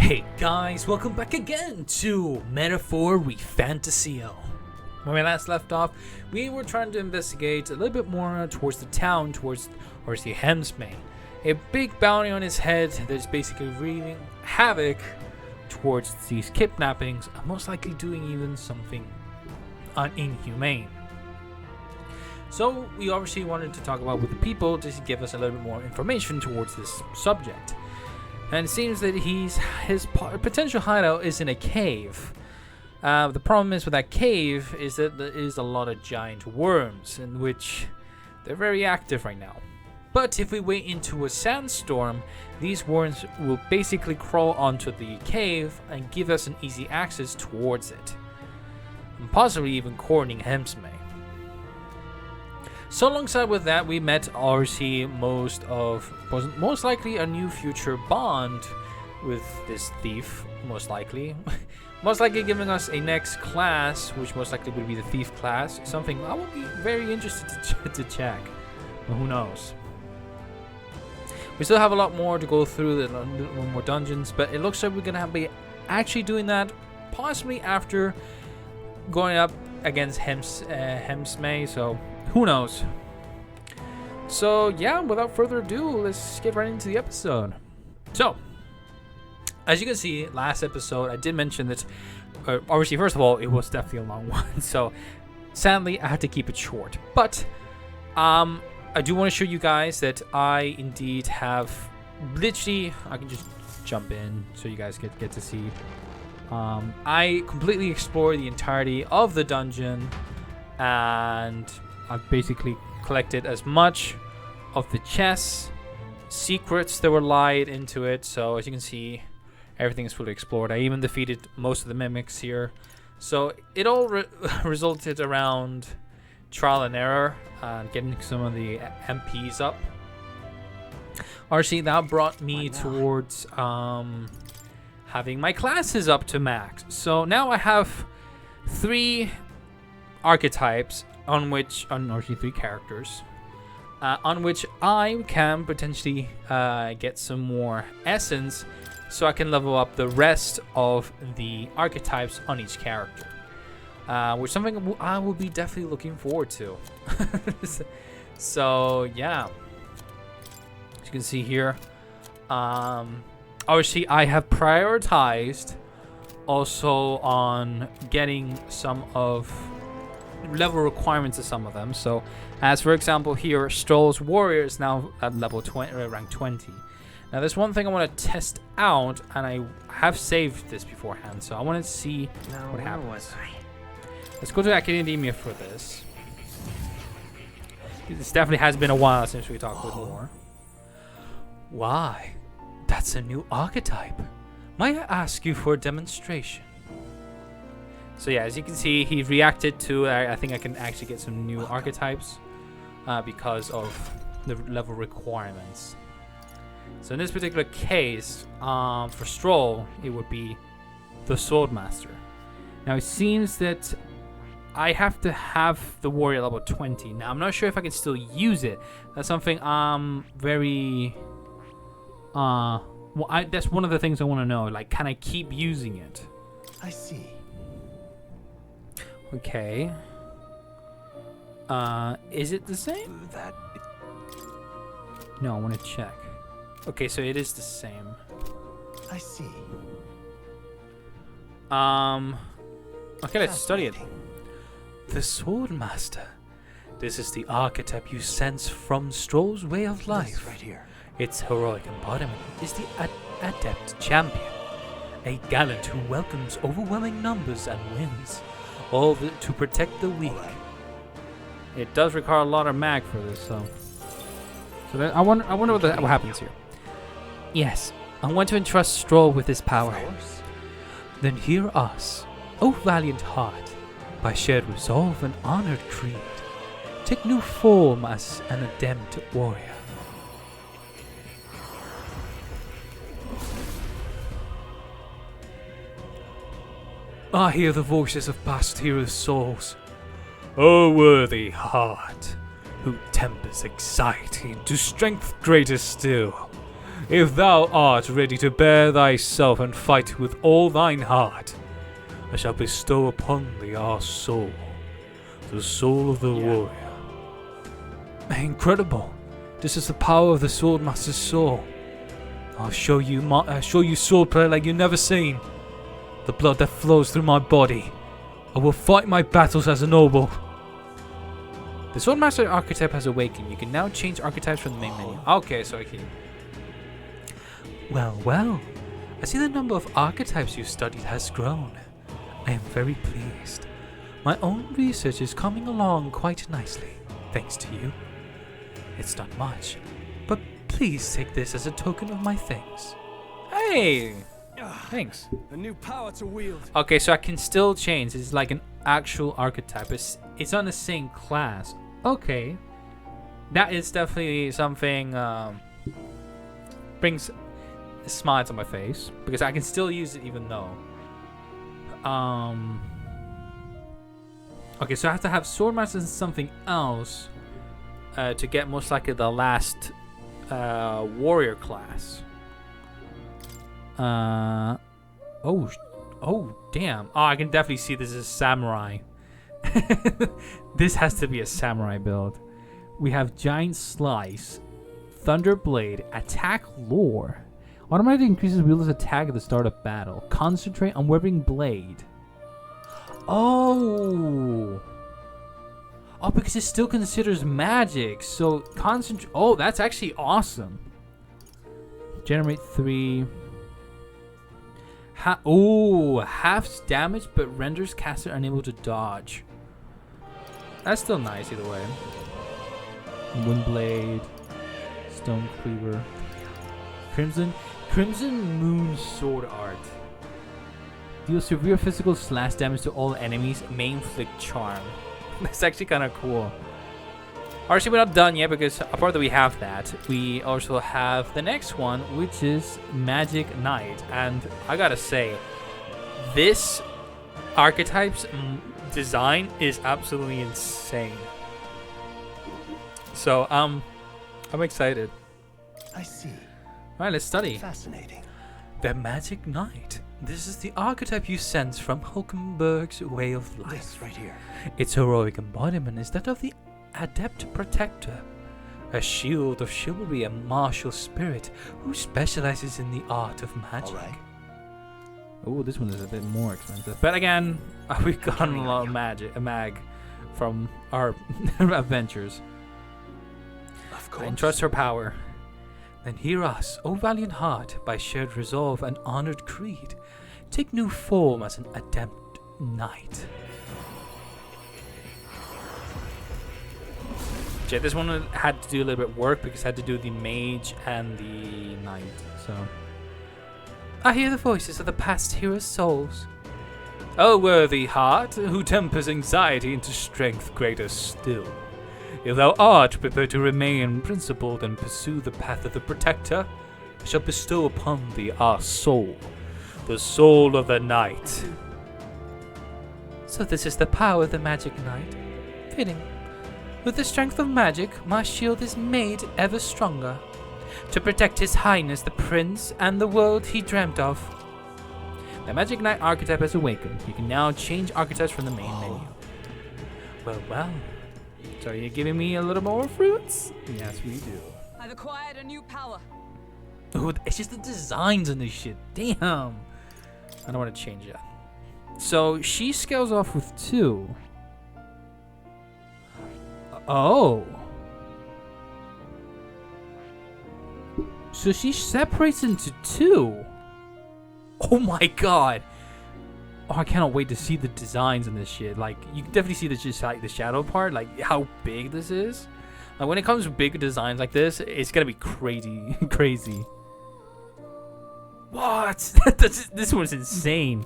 Hey guys, welcome back again to Metaphor ReFantazio. When we last left off, we were trying to investigate a little bit more towards the town, towards the Heismay. A big bounty on his head that's basically wreaking havoc towards these kidnappings, and most likely doing even something inhumane. So we obviously wanted to talk about with the people just to give us a little bit more information towards this subject. And it seems that his potential hideout is in a cave. The problem is with that cave is that there is a lot of giant worms, in which they're very active right now. But if we wait into a sandstorm, these worms will basically crawl onto the cave and give us an easy access towards it, and possibly even cornering Heismay. So alongside with that, we met RC most likely a new future bond with this thief, most likely giving us a next class, which most likely would be the thief class, something I would be very interested to check, but who knows. We still have a lot more to go through, more dungeons, but it looks like we're gonna be actually doing that possibly after going up against Heismay, so who knows. So yeah, without further ado, let's get right into the episode. So, as you can see, last episode I did mention that obviously, first of all, it was definitely a long one, so sadly I had to keep it short. But I do want to show you guys that I indeed have literally, I can just jump in so you guys get to see. I completely explored the entirety of the dungeon, and I've basically collected as much of the chests, secrets that were lied into it. So as you can see, everything is fully explored. I even defeated most of the mimics here. So it all resulted around trial and error and getting some of the MPs up. RC, that brought me towards having my classes up to max. So now I have 3 archetypes actually 3 characters, on which I can potentially get some more essence, so I can level up the rest of the archetypes on each character, which is something I will be definitely looking forward to. So yeah, as you can see here, obviously I have prioritized also on getting some of level requirements of some of them. So as for example here, Stroll's warrior is now at level 20, rank 20. Now there's one thing I want to test out, and I have saved this beforehand, so I wanted to see what happens. Let's go to Academia for this. This definitely has been a while since we talked with more. Why, that's a new archetype. Might I ask you for a demonstration? So yeah, as you can see, he reacted to, I think I can actually get some new archetypes because of the level requirements. So in this particular case, for Stroll, it would be the Swordmaster. Now it seems that I have to have the warrior level 20. Now I'm not sure if I can still use it. That's something very... that's one of the things I want to know. Like, can I keep using it? I see. Okay. Is it the same? No, I want to check. Okay, so it is the same. I see. Okay, let's study it. The Swordmaster. This is the archetype you sense from Stroll's way of life. Right here. Its heroic embodiment is the Adept Champion, a gallant who welcomes overwhelming numbers and wins. All to protect the weak. It does require a lot of mag for this, so I wonder what happens here. Yes, I want to entrust Stroll with this power. Then hear us, O valiant heart, by shared resolve and honored creed, take new form as an adept warrior. I hear the voices of past heroes' souls. O worthy heart, who tempers anxiety into strength greater still. If thou art ready to bear thyself and fight with all thine heart, I shall bestow upon thee our soul, the soul of the warrior. Incredible! This is the power of the Swordmaster's soul. I'll show you swordplay like you've never seen. The blood that flows through my body. I will fight my battles as a noble. The Swordmaster archetype has awakened. You can now change archetypes from the main menu. Okay, so I can. Well. I see the number of archetypes you've studied has grown. I am very pleased. My own research is coming along quite nicely, thanks to you. It's not much, but please take this as a token of my thanks. Hey! Thanks. A new power to wield. Okay, so I can still change. It's like an actual archetype. It's on the same class. Okay. That is definitely something brings a smile to my face, because I can still use it even though. Okay, so I have to have Swordmaster and something else to get most likely the last warrior class. Oh damn. Oh, I can definitely see this is samurai. This has to be a samurai build. We have Giant Slice, Thunder Blade, Attack Lore. Automatically increases wielder's attack at the start of battle. Concentrate on Webbing Blade. Oh, because it still considers magic. So concentrate. Oh, that's actually awesome. Generate 3. Half damage, but renders caster unable to dodge. That's still nice either way. Windblade, Stone Cleaver, Crimson Moon Sword Art. Deal severe physical slash damage to all enemies. Main Flick Charm. That's actually kind of cool. Obviously, we're not done yet, because apart that we have that, we also have the next one, which is Magic Knight. And I gotta say, this archetype's design is absolutely insane. So I'm excited. I see. All right, let's study. Fascinating. The Magic Knight. This is the archetype you sense from Hulkenberg's way of life. This right here. Its heroic embodiment is that of the Adept Protector, a shield of chivalry and martial spirit who specializes in the art of magic. All right. Oh, this one is a bit more expensive. But again, we've gotten a lot of a mag from our adventures. Of course. And trust her power. Then hear us, O valiant heart, by shared resolve and honored creed, take new form as an adept knight. Yeah, this one had to do a little bit of work because I had to do the mage and the knight. So I hear the voices of the past heroes' souls. O worthy heart, who tempers anxiety into strength greater still. If thou art prepared to remain principled and pursue the path of the Protector, I shall bestow upon thee our soul, the soul of the knight. So this is the power of the Magic Knight. Fitting. With the strength of magic, my shield is made ever stronger, to protect His Highness the Prince and the world he dreamt of. The Magic Knight archetype has awakened. You can now change archetypes from the main menu. Well. So you're giving me a little more fruits? Yes, we do. I've acquired a new power. Oh, it's just the designs on this shit. Damn. I don't want to change it. So she scales off with 2. Oh. So she separates into 2. Oh my god. Oh, I cannot wait to see the designs in this shit. Like, you can definitely see the shadow part, like how big this is. Like, when it comes to big designs like this, it's gonna be crazy. Crazy. What? This one's insane.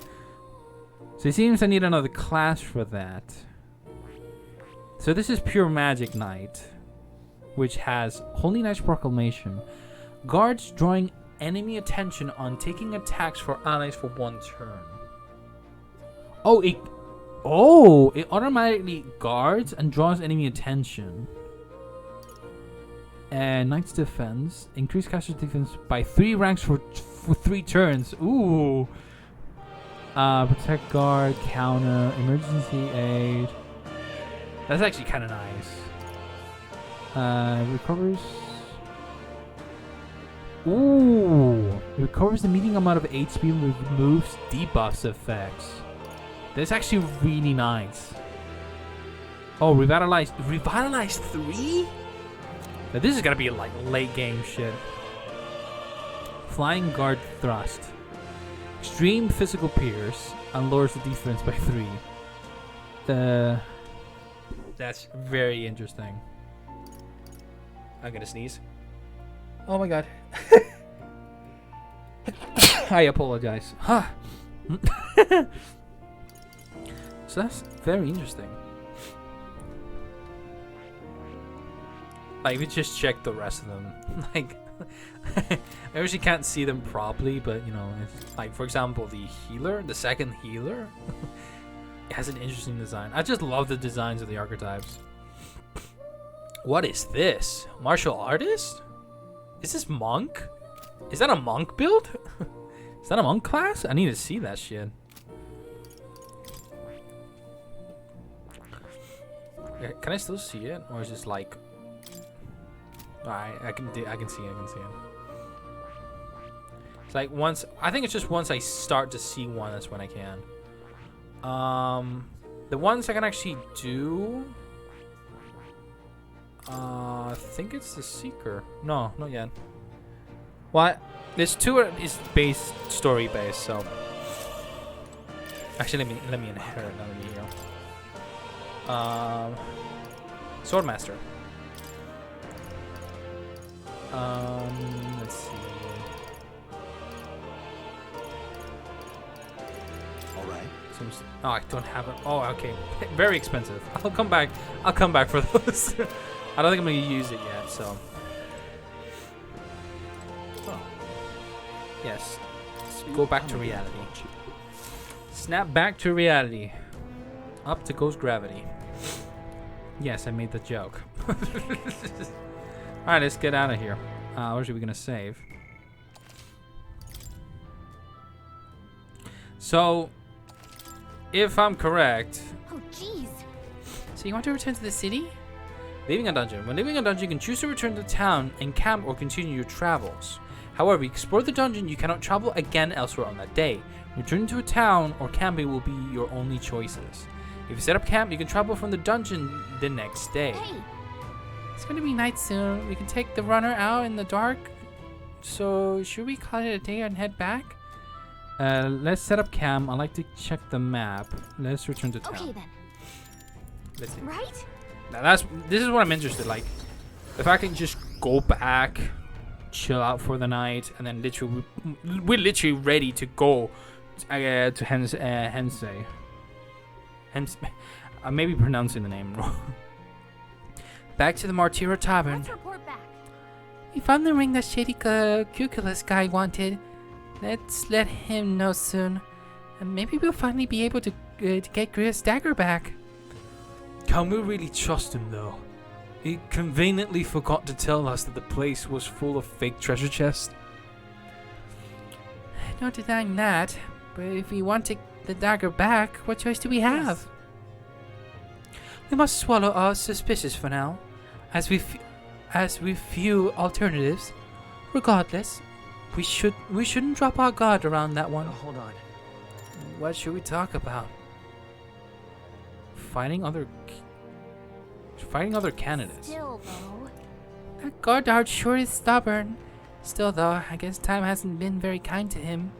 So it seems I need another class for that. So this is Pure Magic Knight, which has Holy Knight's Proclamation. Guards drawing enemy attention on taking attacks for allies for 1 turn. It automatically guards and draws enemy attention. And Knight's Defense. Increase caster defense by 3 ranks for 3 turns. Ooh. Protect guard, counter, emergency aid. That's actually kind of nice. Recovers. Ooh. It recovers the median amount of HP and removes debuffs effects. That's actually really nice. Oh, revitalize 3? Now this is gonna be like late game shit. Flying guard thrust. Extreme physical pierce and lowers the defense by 3. That's very interesting. I'm gonna sneeze. Oh my god. I apologize. Huh. So that's very interesting. Like, we just check the rest of them. Like, I actually can't see them properly, but you know, it's like, for example, the healer, the second healer, it has an interesting design. I just love the designs of the archetypes. What is this? Martial artist? Is this monk? Is that a monk build? Is that a monk class? I need to see that shit. Can I still see it, or is this like? Alright, I can see it. It's like once, I think it's just once I start to see one, that's when I can. The ones I can actually do. I think it's the Seeker. No, not yet. What? There's 2 is base story based, so. Actually, let me inherit another hero. Swordmaster. Let's see. All right. Oh, I don't have it. Oh, okay. Very expensive. I'll come back. I'll come back for those. I don't think I'm gonna use it yet. So. Oh. Yes. Let's go back to reality. Snap back to reality. Up to goes gravity. Yes, I made the joke. Alright, let's get out of here. Where are we gonna save? So, if I'm correct... Oh, jeez. So you want to return to the city? Leaving a dungeon. When leaving a dungeon, you can choose to return to town and camp or continue your travels. However, you explore the dungeon, you cannot travel again elsewhere on that day. Returning to a town or camping will be your only choices. If you set up camp, you can travel from the dungeon the next day. Hey. It's gonna be night soon. We can take the runner out in the dark. So should we call it a day and head back? Let's set up camp. I like to check the map. Let's return to town. Okay then. Let's see. Right? Now this is what I'm interested. Like, if I can just go back, chill out for the night, and then literally we're literally ready to go to Heismay. I may be pronouncing the name wrong. Back to the Martyra Tavern. Let's report back. We found the ring that Shady Cuculus guy wanted. Let's let him know soon. And maybe we'll finally be able to get Gria's dagger back. Can we really trust him though? He conveniently forgot to tell us that the place was full of fake treasure chests. Not denying that, but if we want the dagger back, what choice do we have? Yes. We must swallow our suspicions for now, as we few alternatives. Regardless, we shouldn't drop our guard around that one. Hold on. What should we talk about? Fighting other candidates. Still though. That Guardard sure is stubborn. Still though, I guess time hasn't been very kind to him.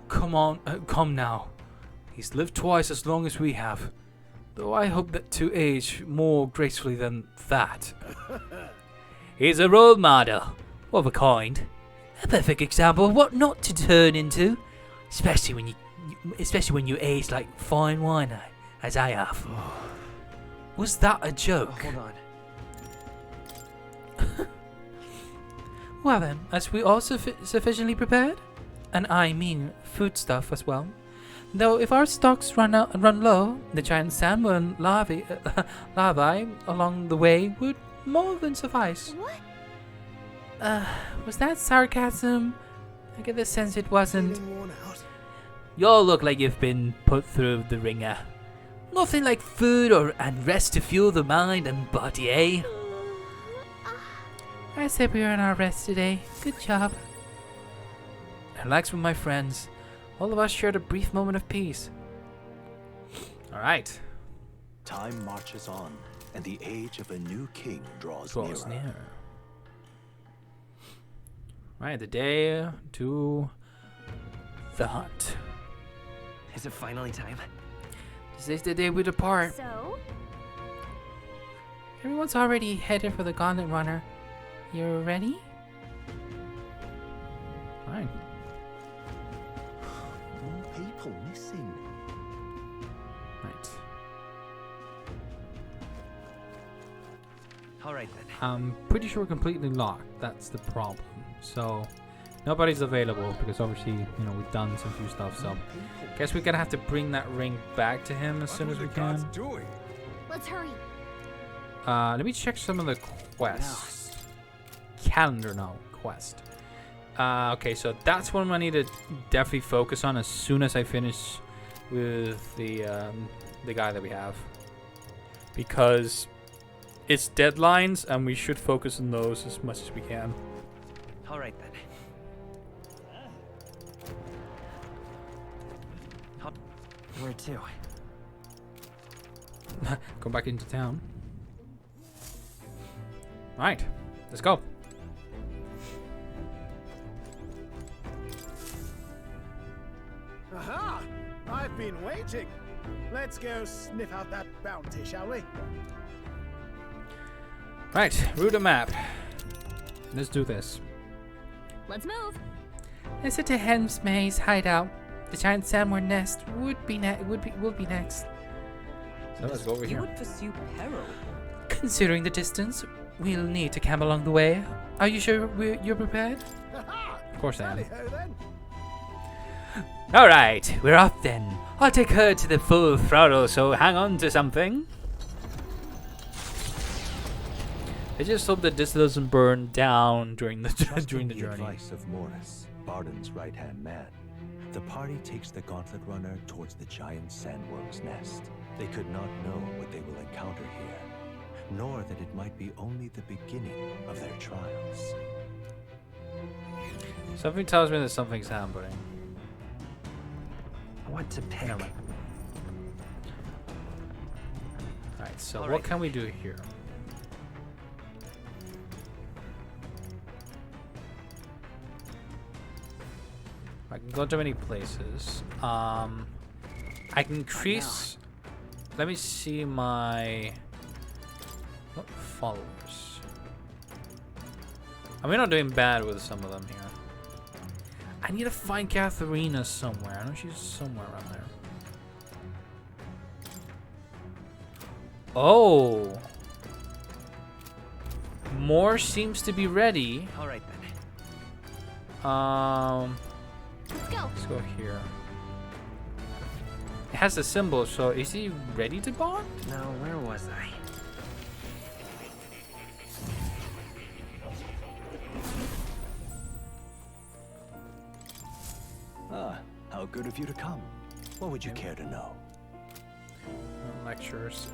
Come now. He's lived twice as long as we have. Though I hope that to age more gracefully than that. He's a role model of a kind. A perfect example of what not to turn into. Especially when you age like fine wine, as I have. Was that a joke? Hold on. Well then, as we all sufficiently prepared, and I mean foodstuff as well. Though if our stocks run low, the giant salmon larvae along the way would more than suffice. What? Was that sarcasm? I get the sense it wasn't. Feeling worn out? You all look like you've been put through the ringer. Nothing like food and rest to fuel the mind and body, eh? I said we were on our rest today. Good job. Relax with my friends. All of us shared a brief moment of peace. Alright. Time marches on, and the age of a new king draws Draws nearer. near. Right, the day to the hunt. Is it finally time? This is the day we depart. So? Everyone's already headed for the Gauntlet Runner. You ready? Fine. More people missing. Right. Alright then. I'm pretty sure we're completely locked. That's the problem. So nobody's available because obviously, you know, we've done some few stuff. So guess we're gonna have to bring that ring back to him as soon as we can. Doing? Let's hurry. Let me check some of the quests. Calendar now. Quest. Okay, so that's one I need to definitely focus on as soon as I finish with the guy that we have, because it's deadlines and we should focus on those as much as we can. Alright then. Where to? Go back into town. Right, let's go. Aha! I've been waiting. Let's go sniff out that bounty, shall we? Right, route a map. Let's do this. Let's move. Let's head to Heismay's hideout. The giant sandworm nest will be next. So let's go over You here. would pursue peril. Considering the distance, we'll need to camp along the way. Are you sure you're prepared? Aha! Of course I am. Tally-ho then. Alright, we're off then. I'll take her to the full throttle, so hang on to something. I just hope that this doesn't burn down during the during the journey. Advice of Morris, Barden's right-hand man, the party takes the Gauntlet Runner towards the giant sandworm's nest. They could not know what they will encounter here, nor that it might be only the beginning of their trials. Something tells me that something's happening. What to pick? Alright, so All what right. can we do here? I can go to many places. I can increase. Let me see my followers. I mean, not doing bad with some of them here. I need to find Katharina somewhere. I know she's somewhere around there. Oh. More seems to be ready. Alright then. Let's go. Let's go here. It has the symbol, so is he ready to bond? Now, where was I? Ah, how good of you to come. What would you care to know? Lectures.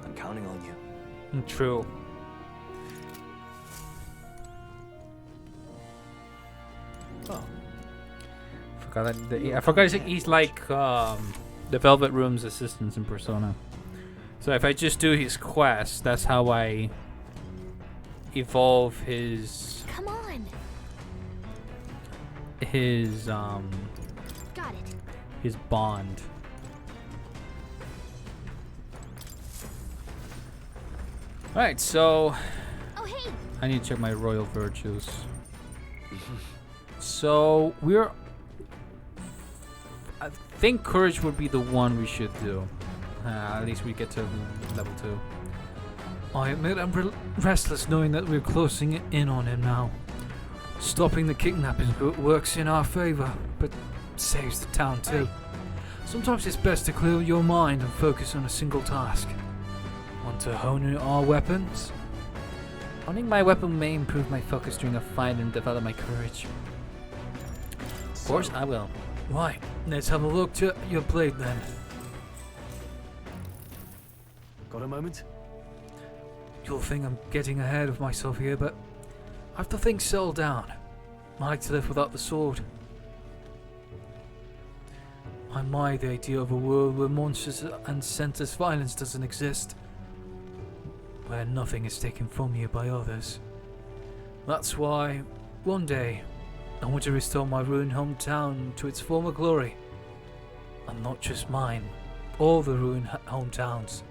I'm counting on you. True. Oh, Forgot that I forgot he's like the Velvet Room's assistant in Persona. So if I just do his quest, that's how I evolve his Come on. Got it. his bond. Alright, so Oh, hey. I need to check my royal virtues. So I think courage would be the one we should do. At least we get to level 2. I admit I'm restless knowing that we're closing in on him now. Stopping the kidnapping works in our favor, but saves the town too. Sometimes it's best to clear your mind and focus on a single task. Want to hone our weapons? Honing my weapon may improve my focus during a fight and develop my courage. Of course, I will. Right, let's have a look to your blade then. Got a moment? You'll think I'm getting ahead of myself here, but after things settle down, I like to live without the sword. I mind the idea of a world where monsters and senseless violence doesn't exist. Where nothing is taken from you by others. That's why, one day, I want to restore my ruined hometown to its former glory. And not just mine, all the ruined hometowns.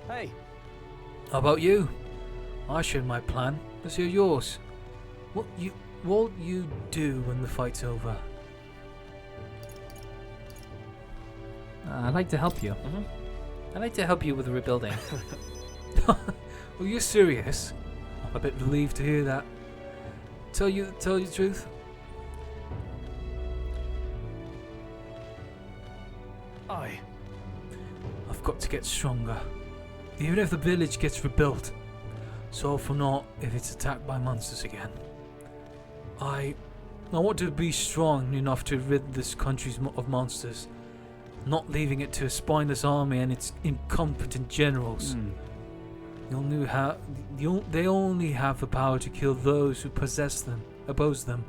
Hey, How about you? I shared my plan. Let's hear yours. What you do when the fight's over? I'd like to help you. I'd like to help you with rebuilding. Are you serious? I'm a bit relieved to hear that. Tell you the truth. I've got to get stronger. Even if the village gets rebuilt. So for not if it's attacked by monsters again. I want to be strong enough to rid this country of monsters. Not leaving it to a spineless army and its incompetent generals. They only have the power to kill those who oppose them.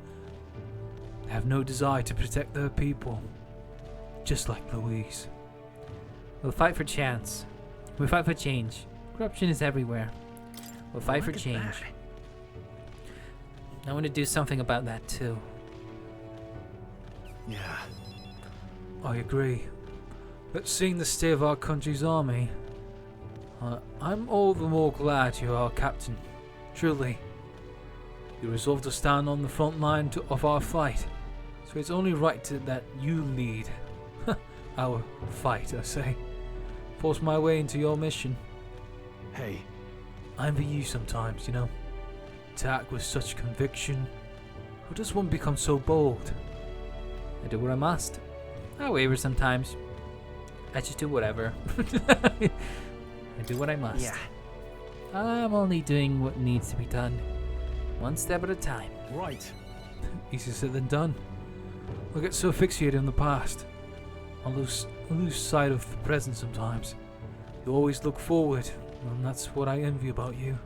They have no desire to protect their people. Just like Louise. We'll fight for chance. We'll fight for change. Corruption is everywhere. We'll fight for change. I want to do something about that too. yeah. I agree. But seeing the state of our country's army, I'm all the more glad you're our captain. Truly. You resolved to stand on the front line of our fight. So it's only right that you lead our fight, I say. Force my way into your mission. Hey, I envy you sometimes, you know. Attack with such conviction. How does one become so bold? I do what I must. I waver sometimes. I just do whatever. I do what I must. Yeah. I'm only doing what needs to be done. One step at a time. right. Easier said than done. I get so fixated in the past. I lose sight of the present sometimes. You always look forward, and that's what I envy about you.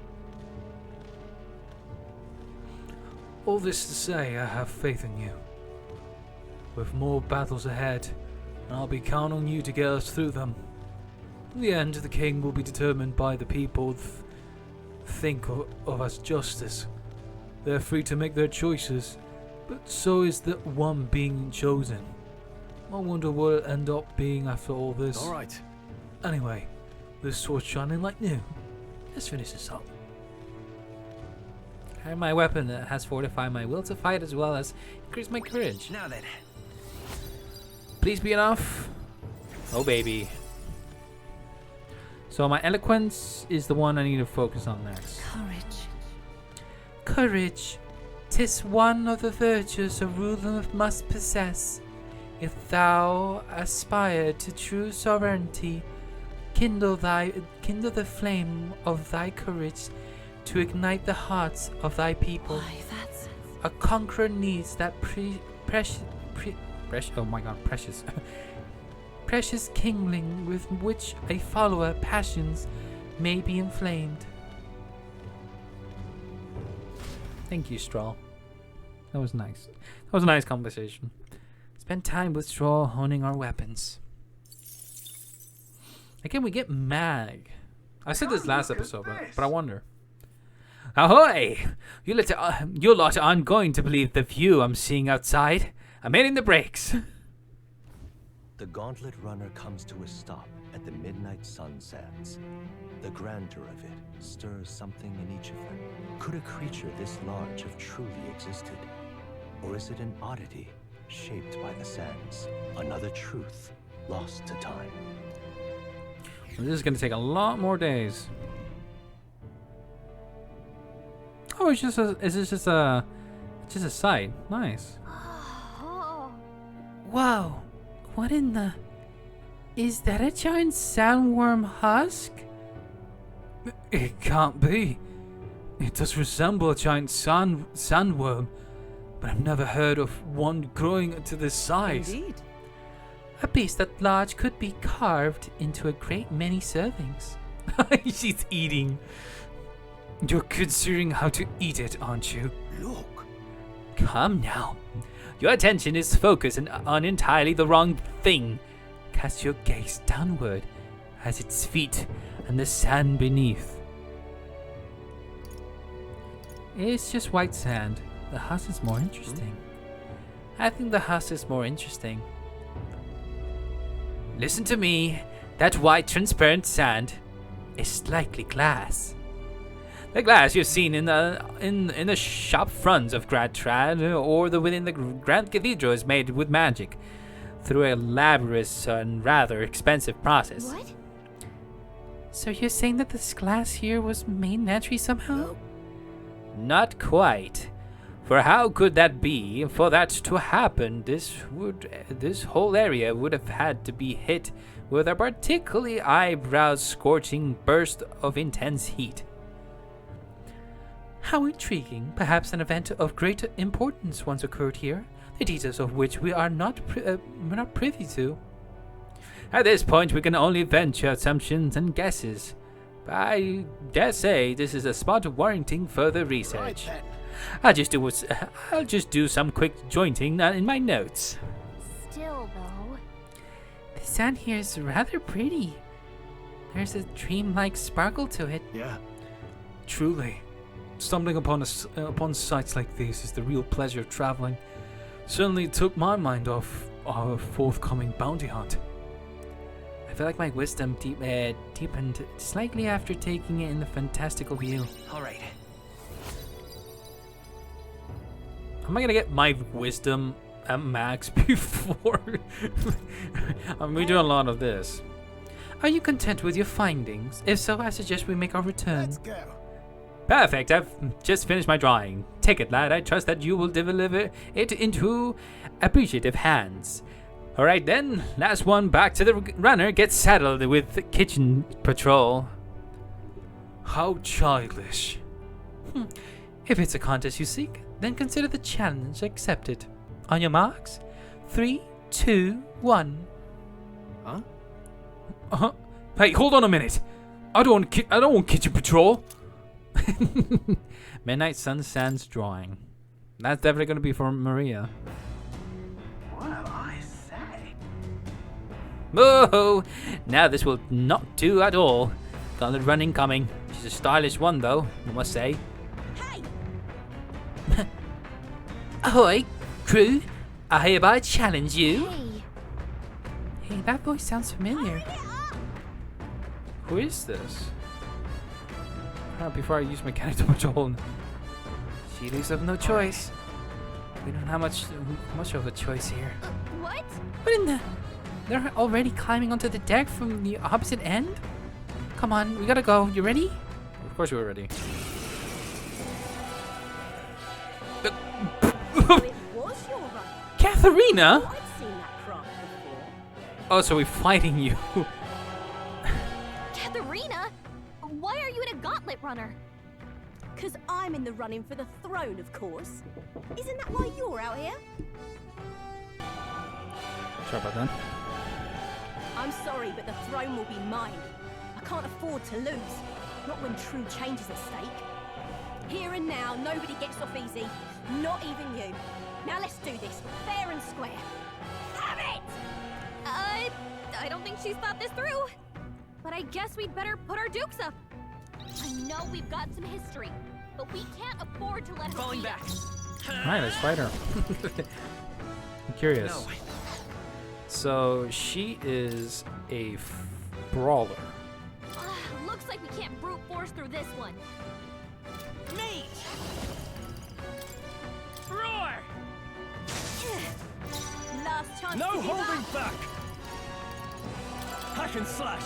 All this to say, I have faith in you. With more battles ahead, and I'll be counting on you to get us through them. In the end, the king will be determined by the people think of as justice. They're free to make their choices, but so is the one being chosen. I wonder what it'll end up being after all this. All right. Anyway, this sword's shining like new. Let's finish this up. I have my weapon that has fortified my will to fight as well as increase my courage. Now then. Please be enough. Oh baby. So my eloquence is the one I need to focus on next. Courage. Courage. 'Tis one of the virtues a ruler must possess. If thou aspire to true sovereignty, kindle the flame of thy courage to ignite the hearts of thy people. Why, that's... A conqueror needs that precious precious kindling with which a follower passions may be inflamed. Thank you, Straw. That was nice. That was a nice conversation. Spend time with Straw honing our weapons. Again, we get Mag. I said this last episode, but I wonder. Ahoy! You lot aren't going to believe the view I'm seeing outside. I'm hitting the brakes. The gauntlet runner comes to a stop at the midnight sun sands. The grandeur of it stirs something in each of them. Could a creature this large have truly existed? Or is it an oddity shaped by the sands? Another truth lost to time. This is going to take a lot more days. Oh, it's just a site. Nice. Oh. Whoa. What in the... Is that a giant sandworm husk? It can't be. It does resemble a giant sandworm, but I've never heard of one growing to this size. Indeed. A beast that large could be carved into a great many servings. She's eating. You're considering how to eat it, aren't you? Look. Come now. Your attention is focused on entirely the wrong thing. Cast your gaze downward at its feet and the sand beneath. It's just white sand. The husk is more interesting. I think the husk is more interesting. Listen to me. That white transparent sand is likely glass. The glass you've seen in the shop fronts of Gradtrad or within the Grand Cathedral is made with magic through a laborious and rather expensive process. What? So you're saying that this glass here was made naturally somehow? No. Not quite. For how could that be? For that to happen, this whole area would have had to be hit with a particularly eyebrow-scorching burst of intense heat. How intriguing. Perhaps an event of great importance once occurred here, the details of which we are not privy to. At this point, we can only venture assumptions and guesses. But I dare say this is a spot warranting further Right research. then. I'll just do some quick jointing in my notes. Still, though. The sand here is rather pretty. There's a dreamlike sparkle to it. Yeah. Truly, stumbling upon sights like these is the real pleasure of traveling. Certainly took my mind off our forthcoming bounty hunt. I feel like my wisdom deepened slightly after taking it in the fantastical view. All right. Am I gonna get my wisdom at max before? We're doing a lot of this. Are you content with your findings? If so, I suggest we make our return. Let's go. Perfect, I've just finished my drawing. Take it, lad. I trust that you will deliver it into appreciative hands. Alright then, last one back to the runner gets saddled with the kitchen patrol. How childish. If it's a contest you seek, then consider the challenge accepted. On your marks, 3, 2, 1. Huh? Hey, hold on a minute. I don't want kitchen patrol. Midnight Sun Sands drawing. That's definitely going to be for Maria. What I say? Oh, now this will not do at all. Got the running coming. She's a stylish one, though, I must say. Hey! Ahoy, crew! I hereby challenge you. Hey! Hey, that voice sounds familiar. Hurry it up! Who is this? Before I use my character patrol, she leaves us no choice. We don't have much of a choice here. What? What in the? They're already climbing onto the deck from the opposite end? Come on, we gotta go. You ready? Of course we're ready. It was your run. Katharina? I've seen that craft before. Oh, so we're fighting you. Katharina? Why are you in a gauntlet runner? Because I'm in the running for the throne, of course. Isn't that why you're out here? Sorry about that. I'm sorry, but the throne will be mine. I can't afford to lose. Not when true change is at stake. Here and now, nobody gets off easy. Not even you. Now let's do this, fair and square. Have it! I don't think she's thought this through. But I guess we'd better put our dukes up. I know we've got some history, but we can't afford to let her Falling beat back. us. Alright, let's fight her. I'm curious. No. So she is a brawler. Looks like we can't brute force through this one. Me! Roar! Last chance No to give holding up. back! Hack and slash!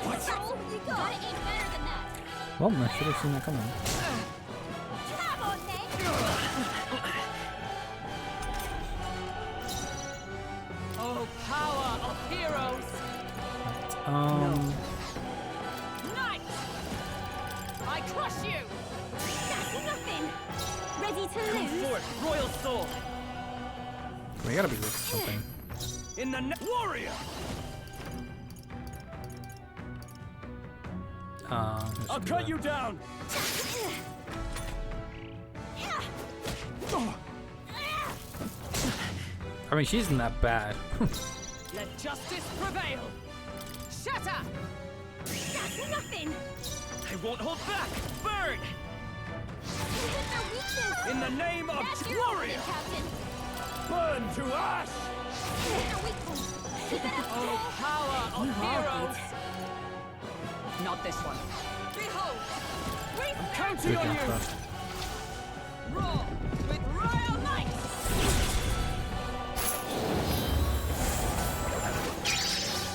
That's all you got. Gotta aim better than that. Well, I should have seen that coming. Come on, then. Oh, power of heroes! Um, Night! Ready to lose? Forth, royal sword. We gotta be looking for something. In the warrior. I'll cut you down. I mean, she isn't that bad. Let justice prevail. Shatter! That's nothing. I won't hold back. Burn. In the name of That's your warrior. opening, Captain. Burn to ash. Our weak point. Keep it up. Oh, power of heroes. Not this one. Behold! I'm counting Good on job, you. Frost. Roar with royal might!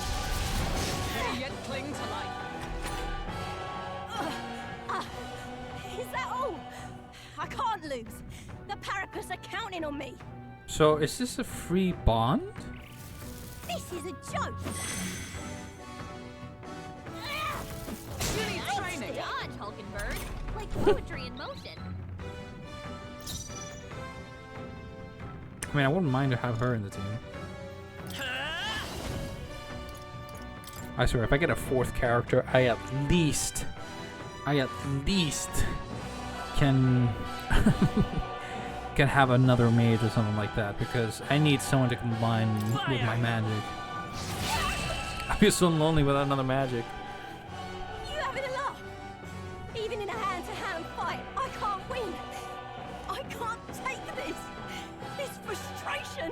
Ready yet cling to life. Is that all? I can't lose. The Parapus are counting on me. So, is this a free bond? This is a joke. You need Nice training. dodge, Hulkenberg. Like poetry in motion. I mean, I wouldn't mind to have her in the team. I swear, if I get a fourth character, I at least can can have another mage or something like that, because I need someone to combine with my magic. I feel so lonely without another magic. You having a laugh? Even in a hand-to-hand fight, I can't win. I can't take this. This frustration.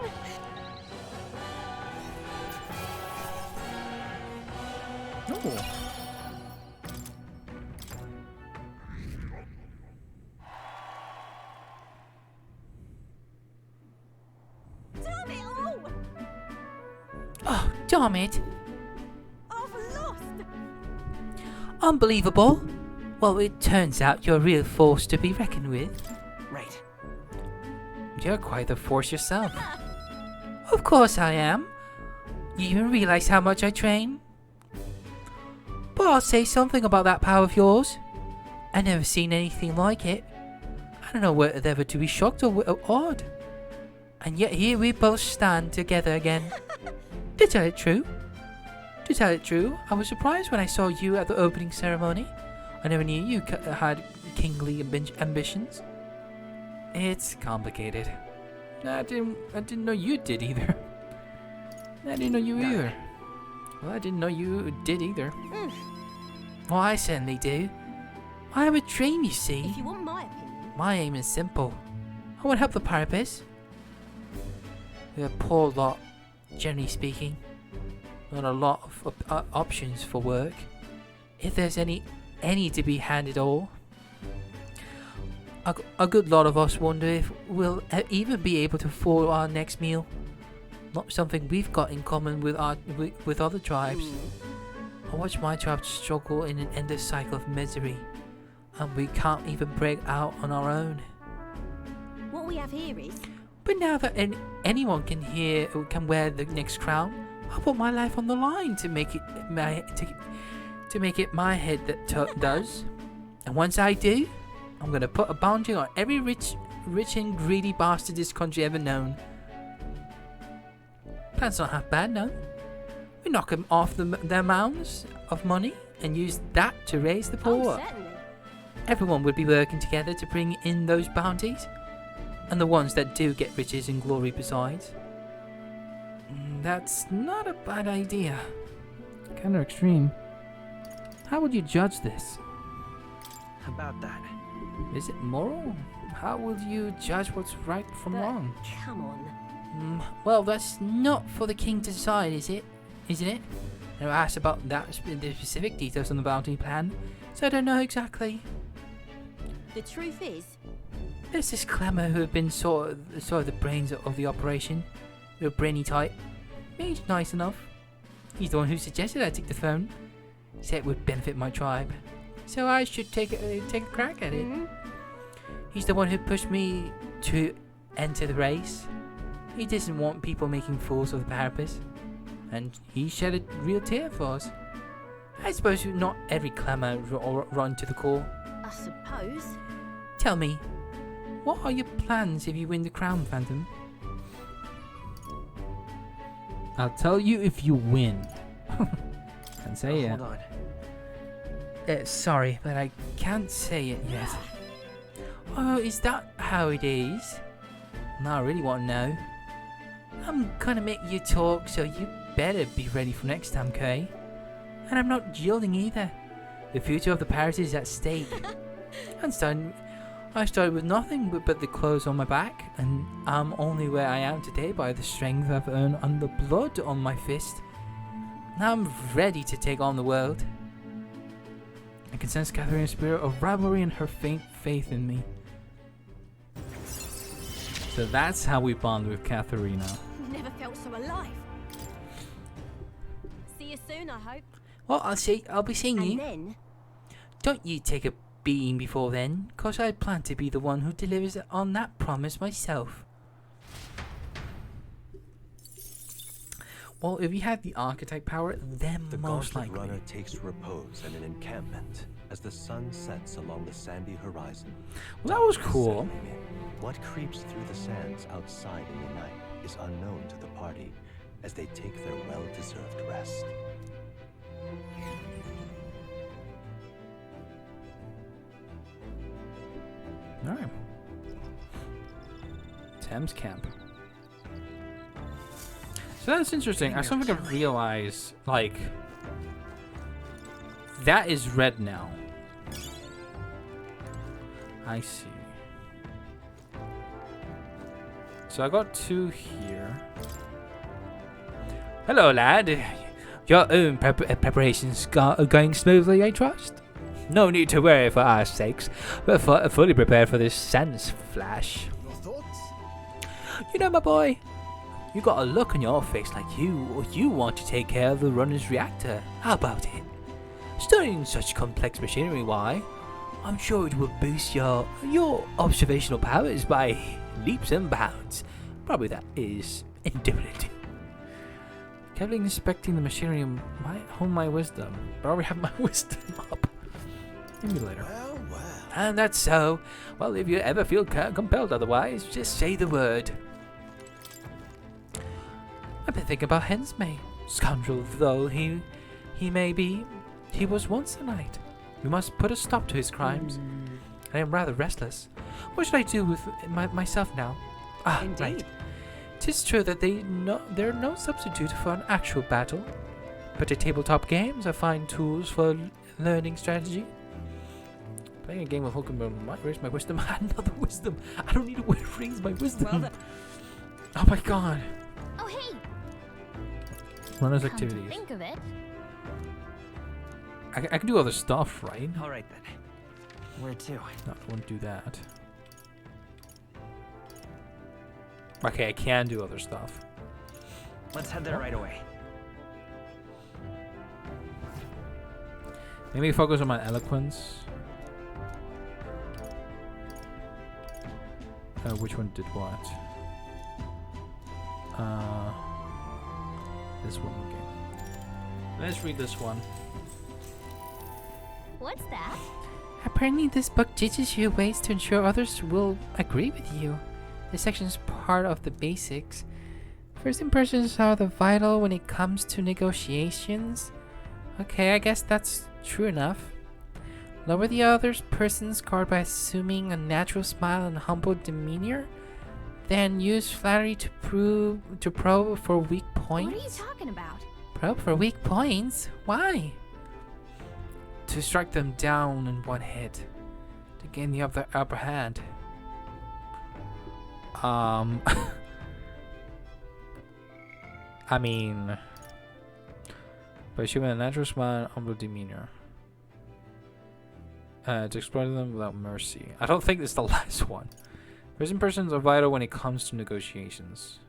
Oh. Damn it all! Oh, damn it. I've lost. Unbelievable. Well, it turns out you're a real force to be reckoned with. Right. You're quite the force yourself. Of course I am. You even realize how much I train? But I'll say something about that power of yours. I've never seen anything like it. I don't know whether to be shocked or awed. And yet here we both stand together again. To tell it true, I was surprised when I saw you at the opening ceremony. I never knew you had kingly ambitions. It's complicated. I didn't know you did either. I didn't know you either. Well, I didn't know you did either. Well, I certainly do. I have a dream, you see. If you want my opinion, My aim is simple. I want to help the Parapus. We're a poor lot, generally speaking. Not a lot of options for work. If there's any to be had at all. A good lot of us wonder if we'll even be able to afford our next meal. Not something we've got in common with other tribes. I watch my tribe struggle in an endless cycle of misery, and we can't even break out on our own. what we have here is But now that anyone can wear the next crown, I'll put my life on the line to make it my head that does. And once I do, I'm gonna put a bounty on every rich and greedy bastard this country ever known. That's not half bad, no. We knock them off their mounds of money and use that to raise the poor. Oh, certainly. Everyone would be working together to bring in those bounties, and the ones that do get riches and glory besides. That's not a bad idea. Kind of extreme. How would you judge this? About that. Is it moral? How will you judge what's right from But wrong? come on. Well, that's not for the king to decide, is it? Isn't it? I asked about the specific details on the bounty plan, so I don't know exactly. The truth is, There's this clamor who have been sort of the brains of the operation. Real brainy type. He's nice enough. He's the one who suggested I take the phone. Said it would benefit my tribe, so I should take a crack at it. He's the one who pushed me to enter the race. He doesn't want people making fools of the Parapus, and he shed a real tear for us. I suppose not every clamor run to the core. I suppose. Tell me, What are your plans if you win the crown, Phantom? I'll tell you if you win. Can't say it. Hold on. Sorry, but I can't say it yet. Oh, is that how it is? Now I really want to know. I'm gonna make you talk, so you better be ready for next time, Kay. And I'm not yielding either. The future of the Paris is at stake. I started with nothing but the clothes on my back, and I'm only where I am today by the strength I've earned and the blood on my fist. Now I'm ready to take on the world. I can sense Catherine's spirit of rivalry and her faint faith in me. So that's how we bond with Katharina. Never felt so alive. See you soon, I hope. Well, I'll be seeing And you. then, Don't you take a beating before then, cause I plan to be the one who delivers on that promise myself. Well, if you had the archetype power, then The most Gauntlet likely. Runner takes repose in an encampment as the sun sets along the sandy horizon. Well, that was Darkness cool. settling in. What creeps through the sands outside in the night is unknown to the party as they take their well-deserved rest. Alright. Thames Camp. So that's interesting. I something I realized, like, that is red now. I see. So I got 2 here. Hello, lad. Your own preparations going smoothly, I trust? No need to worry for our sakes. We're fully prepared for this sans flash. Your thoughts? You know, my boy, you got a look on your face like you want to take care of the runner's reactor. How about it? Studying such complex machinery, why? I'm sure it will boost your observational powers by leaps and bounds. Probably that is indefinite. Carefully inspecting the machinery might hone my wisdom. But I already have my wisdom up. Maybe later. Well, well. And that's so. Well, if you ever feel compelled otherwise, just say the word. I've been thinking about Heismay. Scoundrel though he may be, he was once a knight. We must put a stop to his crimes. I am rather restless. What should I do with myself now? Ah, Indeed. right. 'Tis true that they're no substitute for an actual battle, but the tabletop games are fine tools for learning strategy. Playing a game of Pokemon might raise my wisdom. Another wisdom. I don't need to raise my wisdom. Well, Oh my god. Oh, hey! Runner's Come to activities. think of it, I can do other stuff, right? All right then. Where to? No, I won't do that. Okay, I can do other stuff. Let's head there right away. Maybe focus on my eloquence. Which one did what? This one, okay. Let's read this one. what's that? Apparently this book teaches you ways to ensure others will agree with you. This section is part of the basics. First impressions are the vital when it comes to negotiations. Okay, I guess that's true enough. Lower the other person's guard by assuming a natural smile and humble demeanor. Then use flattery to probe for weak points. What are you talking about? Probe for weak points? Why? To strike them down in one hit. To gain the upper hand. I mean, by showing a natural smile and humble demeanor. To exploit them without mercy. I don't think it's the last one. First impressions are vital when it comes to negotiations.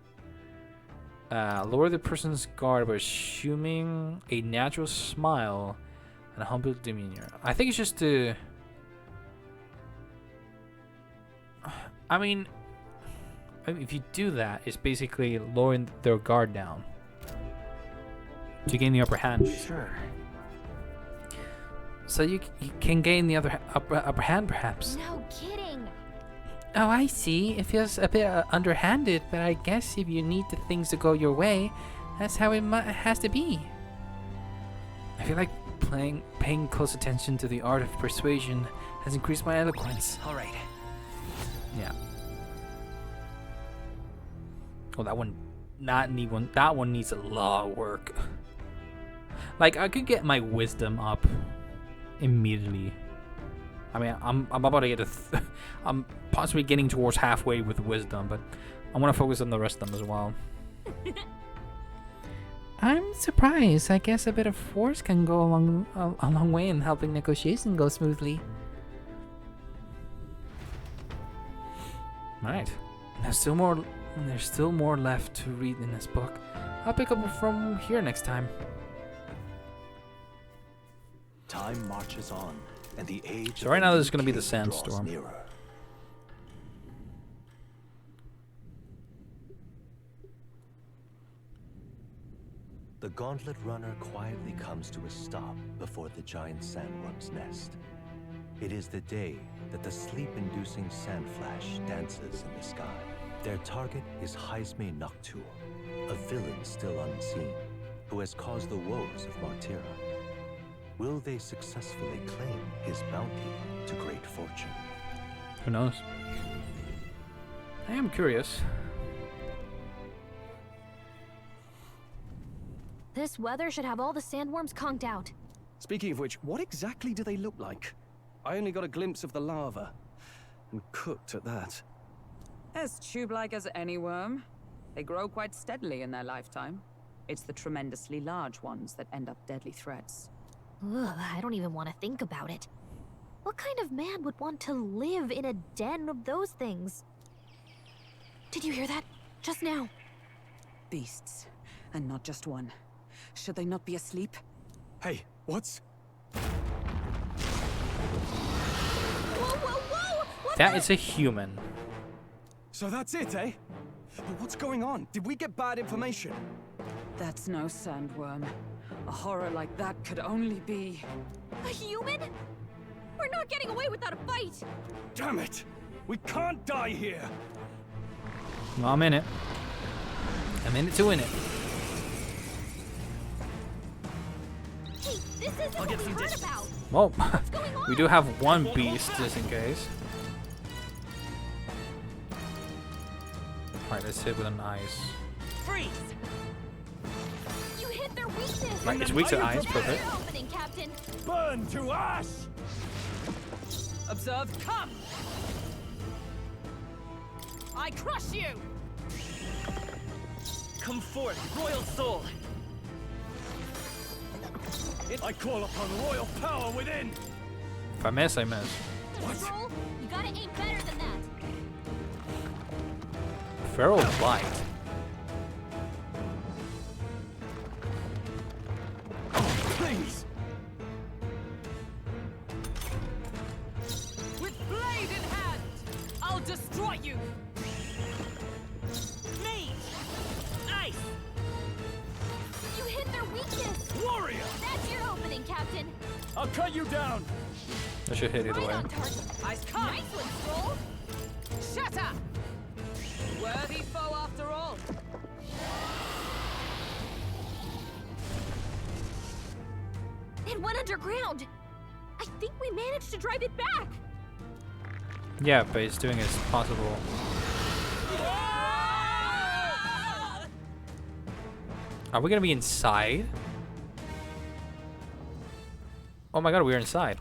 Lower the person's guard by assuming a natural smile and a humble demeanor. I think it's just to... I mean, if you do that, it's basically lowering their guard down to gain the upper hand. Sure. So you can gain the upper hand, perhaps. No kidding. Oh, I see. It feels a bit underhanded, but I guess if you need the things to go your way, that's how it has to be. I feel like paying close attention to the art of persuasion has increased my eloquence. All right. Yeah. Oh, that one needs a lot of work. Like, I could get my wisdom up immediately. I mean, I'm about to get I'm possibly getting towards halfway with wisdom, but I want to focus on the rest of them as well. I'm surprised. I guess a bit of force can go a long way in helping negotiation go smoothly. Right. There's still more left to read in this book. I'll pick up from here next time. Time marches on, and the age. So right now there's going to be the sandstorm. The gauntlet runner quietly comes to a stop before the giant sandworm's nest. It is the day that the sleep-inducing sand flash dances in the sky. Their target is Heismay, a villain still unseen, who has caused the woes of Martira. Will they successfully claim his bounty to great fortune? Who knows? I am curious. This weather should have all the sandworms conked out. Speaking of which, what exactly do they look like? I only got a glimpse of the larva. And cooked at that. As tube-like as any worm. They grow quite steadily in their lifetime. It's the tremendously large ones that end up deadly threats. Ugh, I don't even want to think about it. What kind of man would want to live in a den of those things? Did you hear that? Just now. Beasts. And not just one. Should they not be asleep? Hey, what's... Whoa! That is a human. So that's it, eh? But what's going on? Did we get bad information? That's no sandworm. A horror like that could only be... A human? We're not getting away without a fight! Damn it! We can't die here! Well, I'm in it. I'm in it to win it. Hey, this isn't what we heard about! Well, What's going on? we do have one beast just in case. Alright, let's hit with an ice. Freeze! You hit their weakness! Right, it's weak to ice, That's perfect. your opening, Captain! Burn to ash! Observe, come! I crush you! Come forth, royal soul! I call upon royal power within! If I miss, I miss. What? Roll, you gotta aim better than that! Feral Bite. Please! With blade in hand, I'll destroy you! Mage! Ice! You hit their weakness! Warrior! That's your opening, Captain! I'll cut you down! I should hit either Right way. on target! Ice come! Nice one, Stroll! Shatter! Worthy foe after all. It went underground! I think we managed to drive it back! Yeah, but it's doing as possible. Are we gonna be inside? Oh my god, we're inside.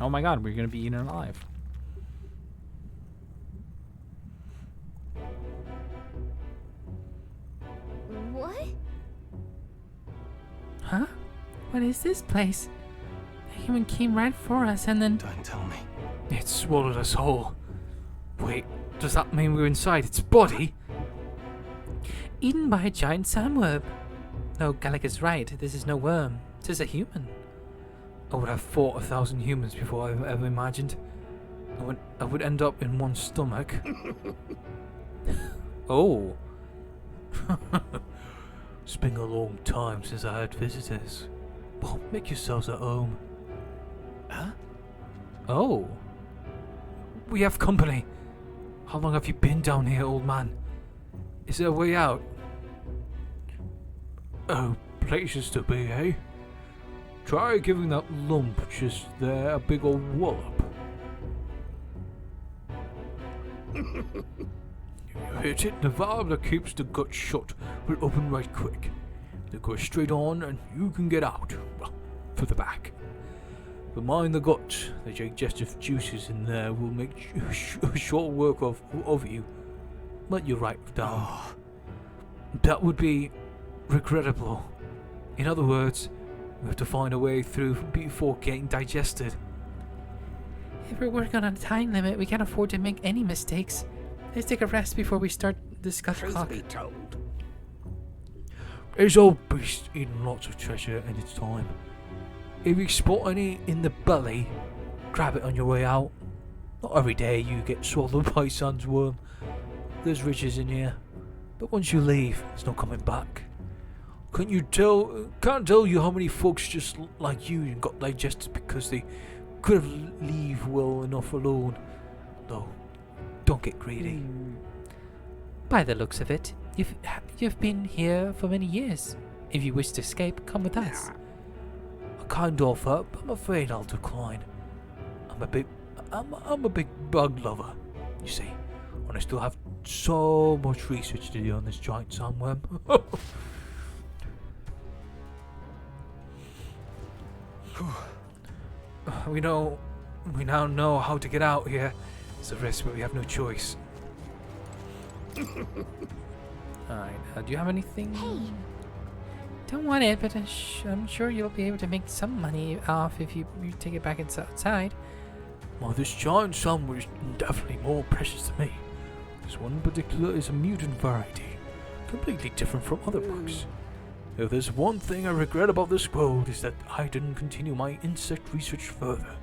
Oh my god, we're gonna be eaten alive. What? Huh? What is this place? A human came right for us and then... Don't tell me. It swallowed us whole. Wait, does that mean we're inside its body? Eaten by a giant sandworm. No, Gallic is right. This is no worm. This is a human. I would have fought 1,000 humans before I ever imagined I would end up in one stomach. Oh. It's been a long time since I had visitors. Well, make yourselves at home. Huh? Oh. We have company. How long have you been down here, old man? Is there a way out? Oh, places to be, eh? Try giving that lump just there a big old wallop. You hit it, the valve that keeps the gut shut will open right quick. They go straight on and you can get out. Well, for the back. But mind the gut, the digestive juices in there will make short work of you. Let you write down. That would be regrettable. In other words, we have to find a way through before getting digested. If we're working on a time limit, we can't afford to make any mistakes. Let's take a rest before we start the scuff clock. Truth be told, This old beast eating lots of treasure in its time. If you spot any in the belly, grab it on your way out. Not every day you get swallowed by sandworm. There's riches in here, but once you leave, there's no coming back. Can't tell you how many folks just like you got digested because they couldn't leave well enough alone. No, don't get greedy. By the looks of it, you've been here for many years. If you wish to escape, come with us. A kind offer, but I'm afraid I'll decline. I'm a big bug lover, you see, and I still have so much research to do on this giant sandworm. We now know how to get out here. It's a risk, but we have no choice. Alright, do you have anything? Hey, Don't want it, but I'm sure you'll be able to make some money off if you take it back outside. Well, this giant sandworm is definitely more precious to me. This one in particular is a mutant variety, completely different from other bugs. If there's one thing I regret about this world is that I didn't continue my insect research further.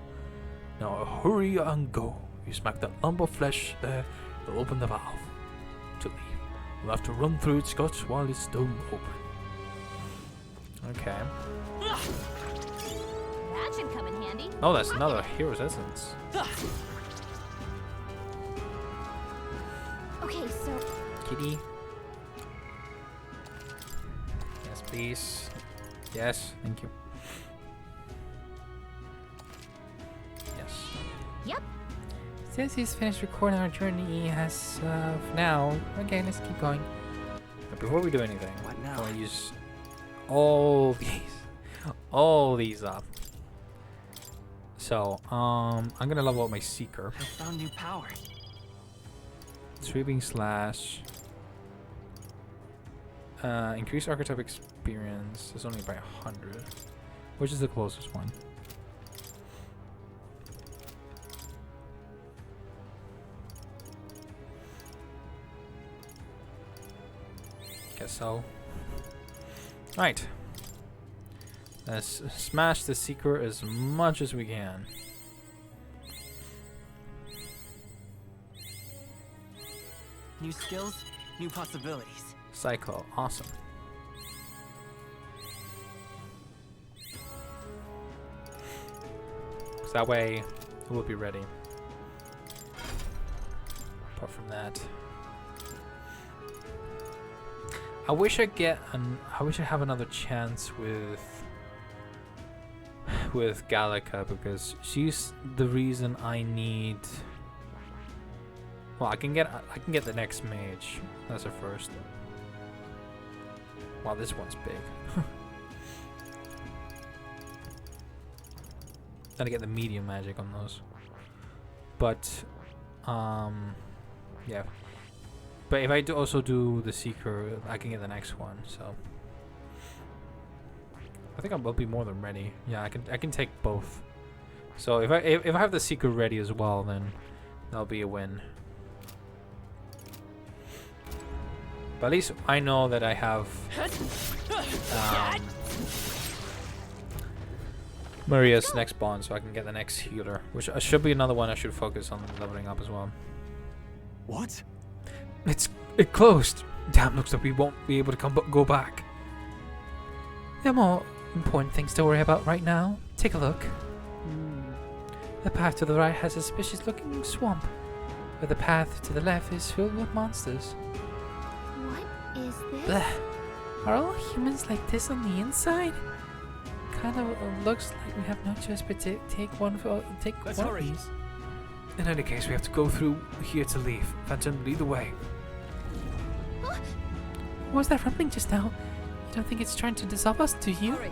Now hurry and go. You smack that lump of flesh there, it'll open the valve. To leave, you'll have to run through its guts while it's still open. Okay. that should come in handy. Oh, that's another hero's essence. Okay, so Kitty. Yes, please. Yes, thank you. Yes. yep. Since he's finished recording our journey as of now, okay, let's keep going. But before we do anything, What now? I want to use all these up. So, I'm gonna level up my Seeker. I found new power. Sweeping Slash. Increase Archetype experience is only by 100. Which is the closest one? Guess so. Right. Let's smash the Seeker as much as we can. New skills, new possibilities. Cyclo, awesome. So that way we'll be ready. Apart from that, I wish I have another chance with Gallica, because she's the reason I need. Well, I can get the next mage. That's a first. Wow, this one's big. Gotta get the medium magic on those. But, yeah. But if I also do the Seeker, I can get the next one. So, I think I will be more than ready. Yeah, I can take both. So if I have the Seeker ready as well, then that'll be a win. But at least I know that I have Maria's next bond, so I can get the next healer, which should be another one I should focus on leveling up as well. What? It closed. Damn, looks like we won't be able to go back. There are more important things to worry about right now. Take a look. The path to the right has a suspicious looking swamp. but the path to the left is filled with monsters. What is this? Blech. Are all humans like this on the inside? Kind of looks like we have no choice but to take one of these. In any case, we have to go through here to leave. Phantom, lead the way. What was that rumbling just now? You don't think it's trying to dissolve us, do you? Hurry.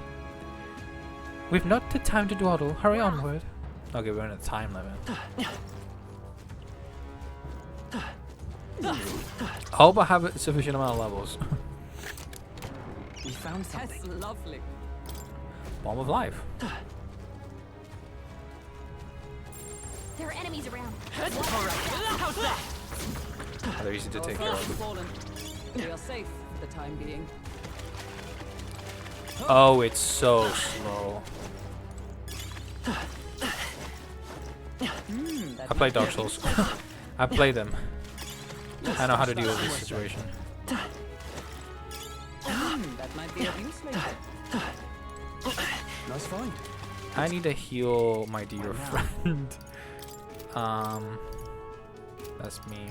We've not the time to dawdle. Hurry onward. Okay, we're in a time limit. I hope I have a sufficient amount of levels. We found something. That's lovely. Bomb of life. There are enemies around. How's that? They're easy to Our take care foes have of. fallen. We are safe for the time being. Oh, it's so slow. I play Dark Souls. I play them. I know how to deal with this situation. That might be of use later. Nice find. I need to heal my dear friend. That's me.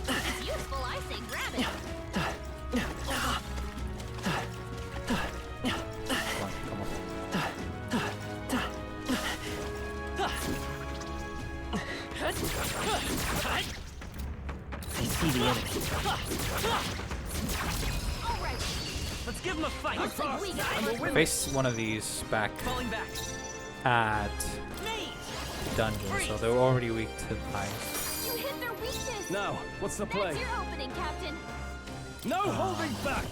It's useful, I say grab it. Come on. I see the enemy. All right. Let's give him a fight. Looks like we got it. Face one of these back Falling back. at dungeon, so they're already weak to ice. You hit their weakness. Now, what's the That's play? your opening, Captain. No holding back!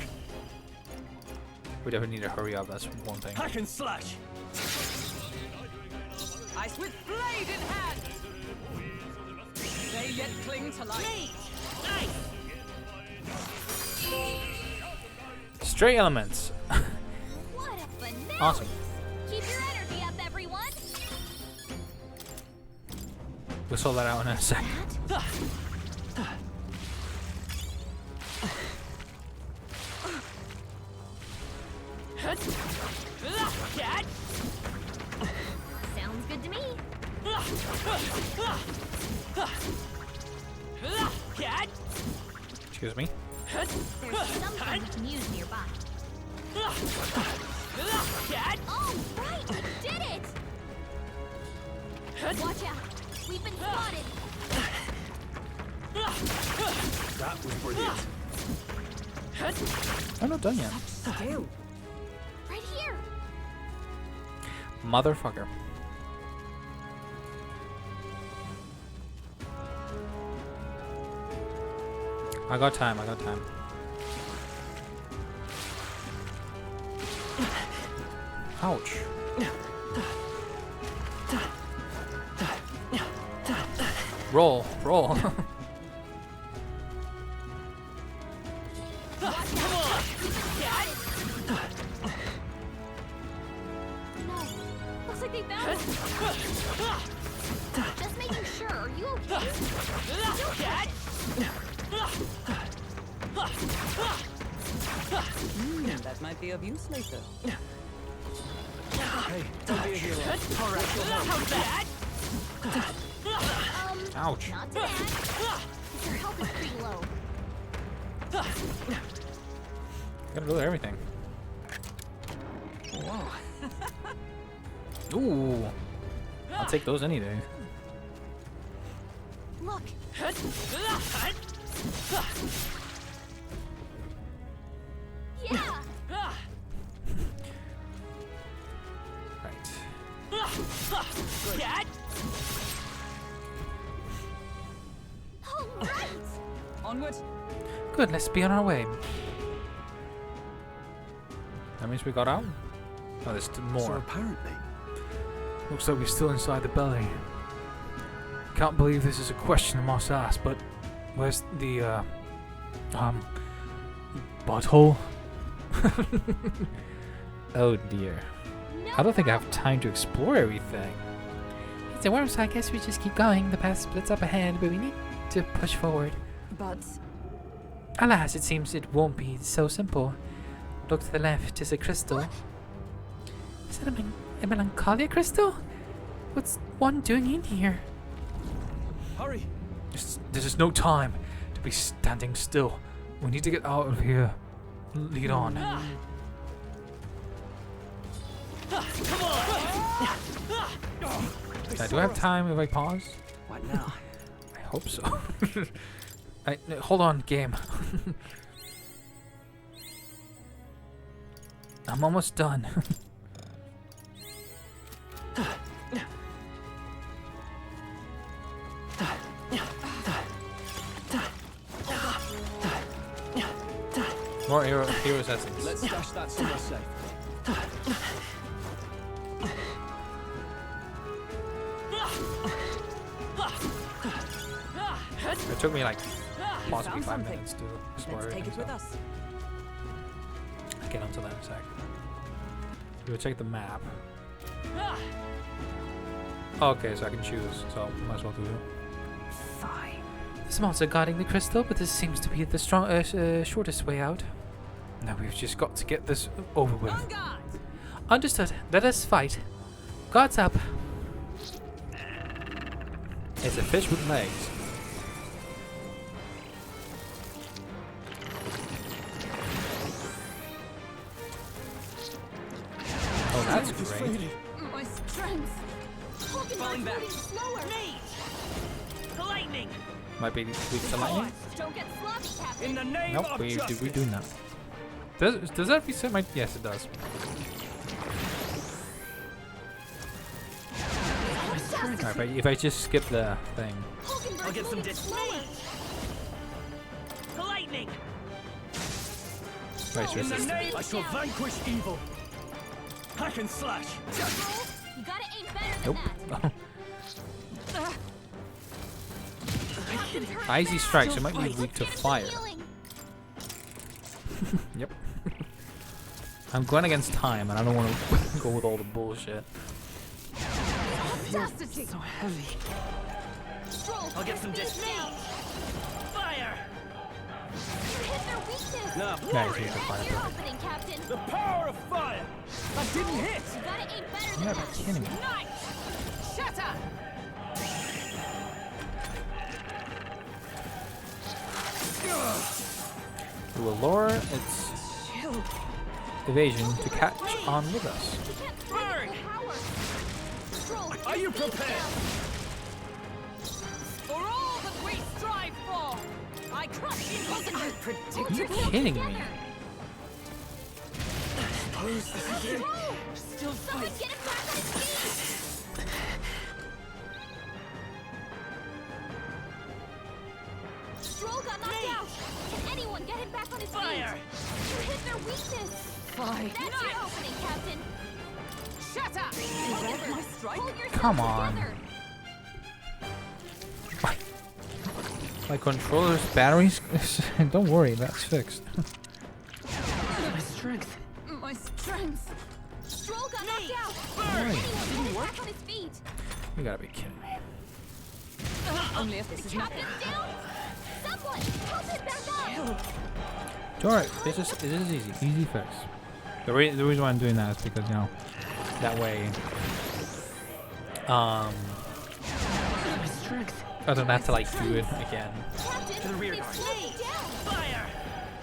We definitely need to hurry up, that's one thing. Hack and slash! Ice with blade in hand. They yet cling to life. Stray elements. What a finale. Awesome. Keep your energy up, everyone. We'll sort that out in a sec. Sounds good to me. Excuse me. There's something we can use nearby. Oh, right, we did it! Watch out, we've been spotted. That was brilliant. I'm not done yet. Still. Right here. Motherfucker. I got time, I got time. Ouch. Roll, roll. No, looks like they found us. Just making sure, are you okay? That might be of use later. Hey, don't be a hero. Ouch. Not too bad. Your health is pretty low. Gotta do everything. Whoa. Ooh. I'll take those any day. Look. Yeah. Right. All right. Onward. Good, let's be on our way. That means we got out? Oh, there's still So more. apparently, Looks like we're still inside the belly. Can't believe this is a question I must ask, but where's the, butthole? Oh dear. No I don't think I have problem. time to explore everything. It's a worm, so I guess we just keep going. The path splits up ahead, but we need to push forward. But Alas, it seems it won't be so simple. Look to the left is a crystal. Is it a melancholia crystal? What's one doing in here? Hurry! This is no time to be standing still. We need to get out of here. Lead on. Do I have time if I pause? What now? I hope so. Hold on, game. I'm almost done. More heroes essence. Let's stash that somewhere safe. It took me like possibly 5 minutes to explore Let's take everything, it with so us. I'll get onto that in a sec. Go check the map. Okay, so I can choose, so might as well do it. Fine. There's a monster guarding the crystal, but this seems to be the shortest way out. Now we've just got to get this over with. On guard! Understood. Let us fight. Guards up. It's a fish with legs. Oh, that's great. My strength. Falling back. Slower. Lightning! Might be weak to lightning. Don't get sloppy, Captain. In the name Nope, of we justice! do not. Does that reset my? Yes, it does. Alright, but if I just skip the thing. I'll get some dismay! Lightning! Right, In the resist. name, I shall vanquish evil! Hack and slash! You gotta aim better than Nope. that. Icy strikes. It might be weak to fire. Yep. I'm going against time, and I don't want to go with all the bullshit. Audacity! So heavy. I'll get some dismay! Fire! You hit their weakness. Now, Nice, weak to That's fire. your opening, Captain. The power of fire! that didn't hit! You gotta aim better You than gotta that. be kidding me. Shatter! We will lower its evasion to catch on with us. You can't throw the power. Stroll, Are you prepared? For all that we strive for! I crush you! Hold You're yourself kidding me. together. Stroll! Still Someone fight! get him back on his feet. Stroll got knocked out. Can anyone get him back on his Fire! feet? You hit their weakness. Fine. That's your opening, Captain. Shatter! Oliver, My strike? hold yourself Come on. together. My controller's batteries. Don't worry, that's fixed. My strength. My strength! Stroll got knocked out. Right. Anyone get him back on his feet. You gotta be kidding me. Only if this is not Captain's down. Someone, help him back up. It's alright. It is easy. Easy fix. The reason why I'm doing that is because, you know, that way, My strength. I don't have to like do it again. Captain, To the rear they've guard. slowed you down. Fire!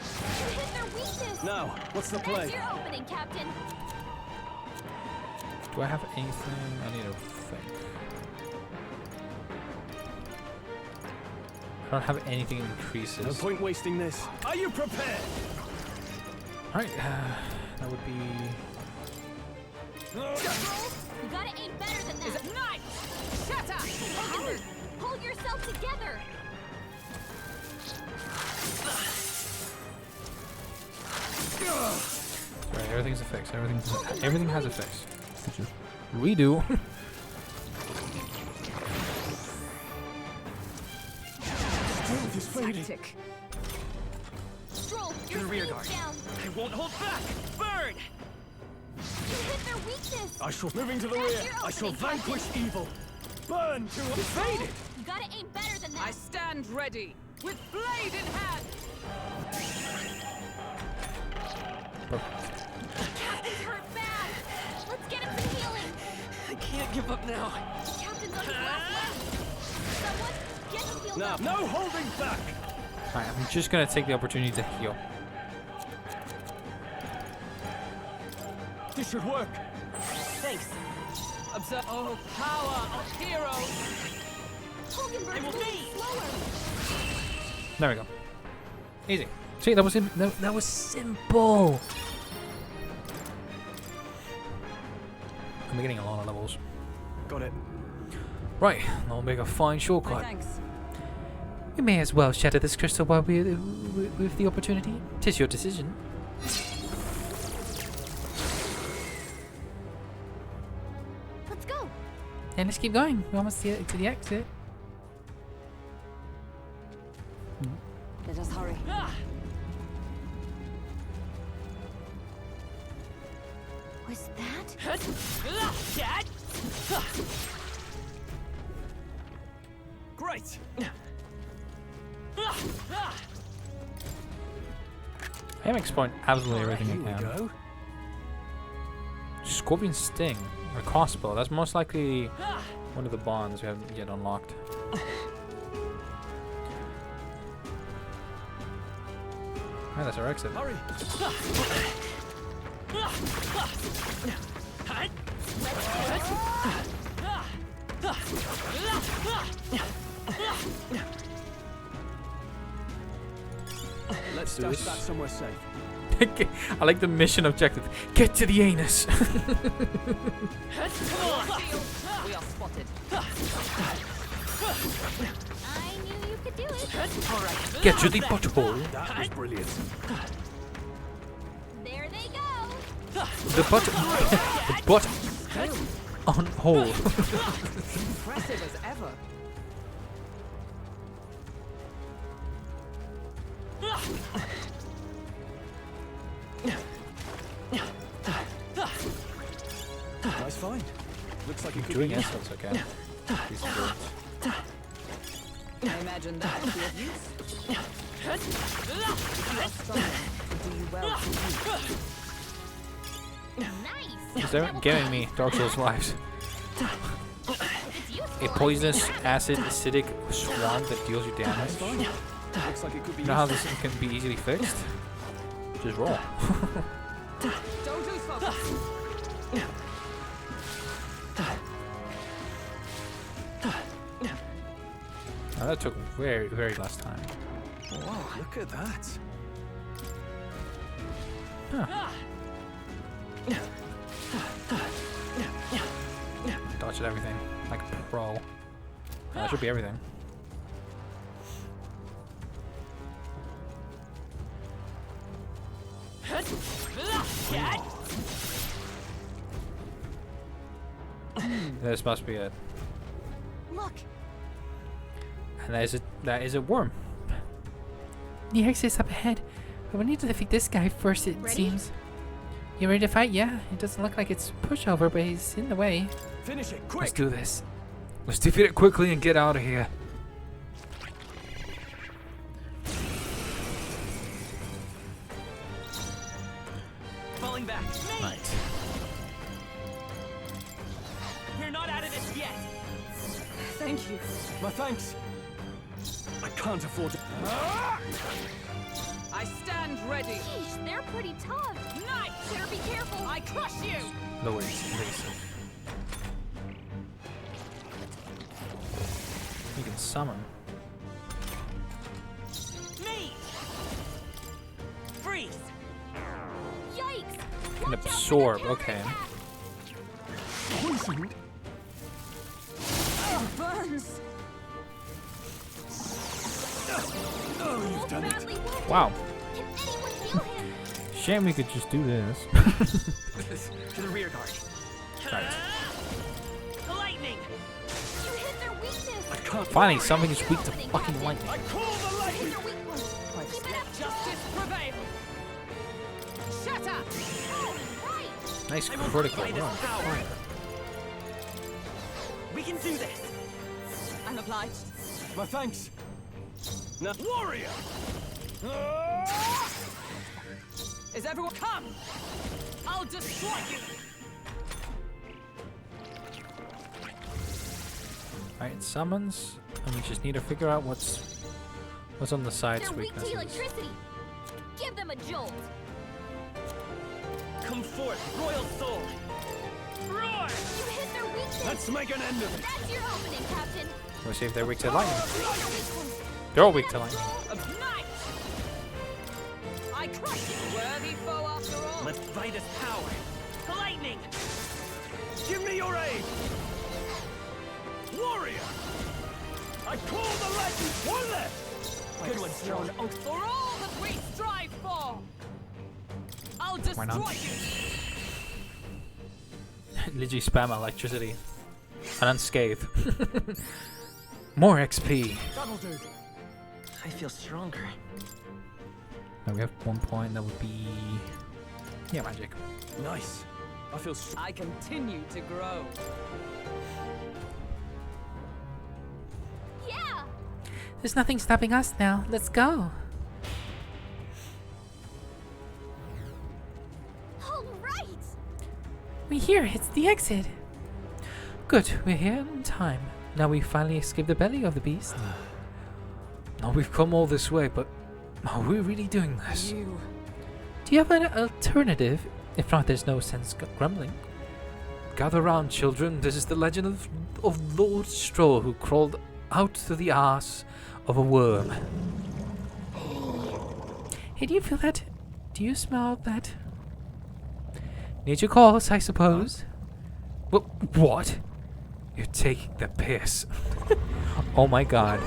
You hit their weakness. Now, what's the That's play? your opening, Captain. Do I have anything? I need to think. I don't have anything that increases. No point wasting this. Are you prepared? Alright, that would be. You gotta aim better than that. Is it night? Shatter! Howard, hold yourself together. Right, everything's a fix. Everything has a fix. Which is redo. Strength is fading. Tactic. Stroll, To your the rear speed's guard. down. I won't hold back! Burn! You hit their weakness. I shall Moving to the That's rear! your I shall opening, Captain. vanquish evil! Burn to faded! You gotta aim better than I that. stand ready, with blade in hand! Captain's hurt bad. Let's get him some healing. I can't give up now. The captain's on his last leg. Someone get him healed up. No holding back! Alright, I'm just gonna take the opportunity to heal. This should work. Thanks. Observe. Oh, power of heroes! Hulkenberg's moving slower. There we go. Easy. See, that was that was simple. I'm getting a lot of levels. Got it. Right, I'll make a fine shortcut. Thanks. We may as well shatter this crystal while we're with the opportunity. 'Tis your decision. Let's go. And let's keep going. We're almost to the exit. Let us hurry. Was that? Great. I am exploring absolutely everything Here I we can. go. Scorpion Sting, or crossbow. That's most likely one of the bonds we haven't yet unlocked. Ah, that's our exit. Hurry. Let's do stash this. that somewhere safe. I like the mission objective. Get to the anus. We are spotted. I knew you could do it. Get to the butthole. That was brilliant. There they go. The butt. The butt. On hole. Impressive as ever. Nice find. Looks like it could Doing be it, so it's okay. These are good. I imagine that would be of use. If you are strong, do you well to use. Nice. Is that giving me Dark Souls vibes? It's useful. A poisonous, acid, acidic swarm that deals you damage. Looks like it could be You know how useful. this can be easily fixed? Just roll. Don't lose focus. Now that took very, very less time. Wow, look at that. Dodged everything. Like a pro. That should be everything. This must be it. Look. And that is a worm. The exit's up ahead. But we need to defeat this guy first, it Ready? seems. You ready to fight? Yeah. It doesn't look like it's pushover, but he's in the way. Finish it, Let's quick. do this. Let's defeat it quickly and get out of here. Falling back. Right. We're not out of this yet. Thank you. My thanks. I can't afford to. I stand ready. Sheesh, they're pretty tough. Nice. Better be careful. I crush you. Lower invasive. You can summon. Me. Freeze. Yikes. Can Watch out for the absorb. Okay. Poisoned? Burns. Oh, you've done it. Badly wounded. Wow. Can anyone heal him? Shame we could just do this. To the rear guard. Right. Lightning. You hit their weakness. I can't. Finally, something is weak to fucking lightning. I call the Hit lightning. their weak one. Keep it up. Justice prevail. Shatter. Oh, right. Nice I will critical apply this run. power. We can do this. I'm obliged. My thanks. Now, warrior. Is everyone come? I'll destroy you. Alright, it summons, and we just need to figure out what's on the side's They're weak to weaknesses. electricity. Give them a jolt. Come forth, royal soul. Roar! You hit their weakness. Let's make an end of it. That's your opening, Captain. We'll see if they're weak to lightning. Weak They're all weak to lightning. Of night. I crush you, worthy foe after all. Let's fight his power. Lightning! Give me your aid! Warrior! I call the legend one left! Good one, Stone. Oh, for all that we strive for. I'll Why not? destroy you. Literally spam electricity. And unscathed. More XP. That'll do. I feel stronger. Now we have 1 point, that would be... Yeah, magic. Nice. I feel I continue to grow. Yeah. There's nothing stopping us now. Let's go. All right. We're here. It's the exit. Good. We're here in time. Now we finally escaped the belly of the beast. Now we've come all this way, but are we really doing this? You. Do you have an alternative? If not, there's no sense grumbling. Gather round, children. This is the legend of Lord Straw, who crawled out to the ass of a worm. Hey, do you feel that? Do you smell that? Nature calls, I suppose. What? You're taking the piss. Oh my god.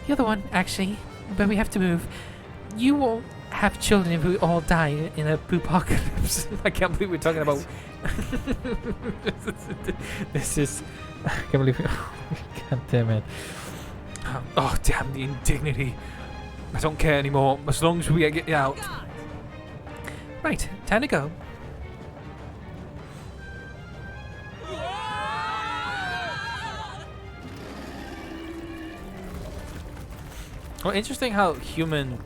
The other one, actually. But we have to move. You won't have children if we all die in a poopocalypse. I can't believe we're talking about... This is... I can't believe... God damn it. Oh, damn the indignity. I don't care anymore, as long as we get out. Right, time to go. Well, interesting how human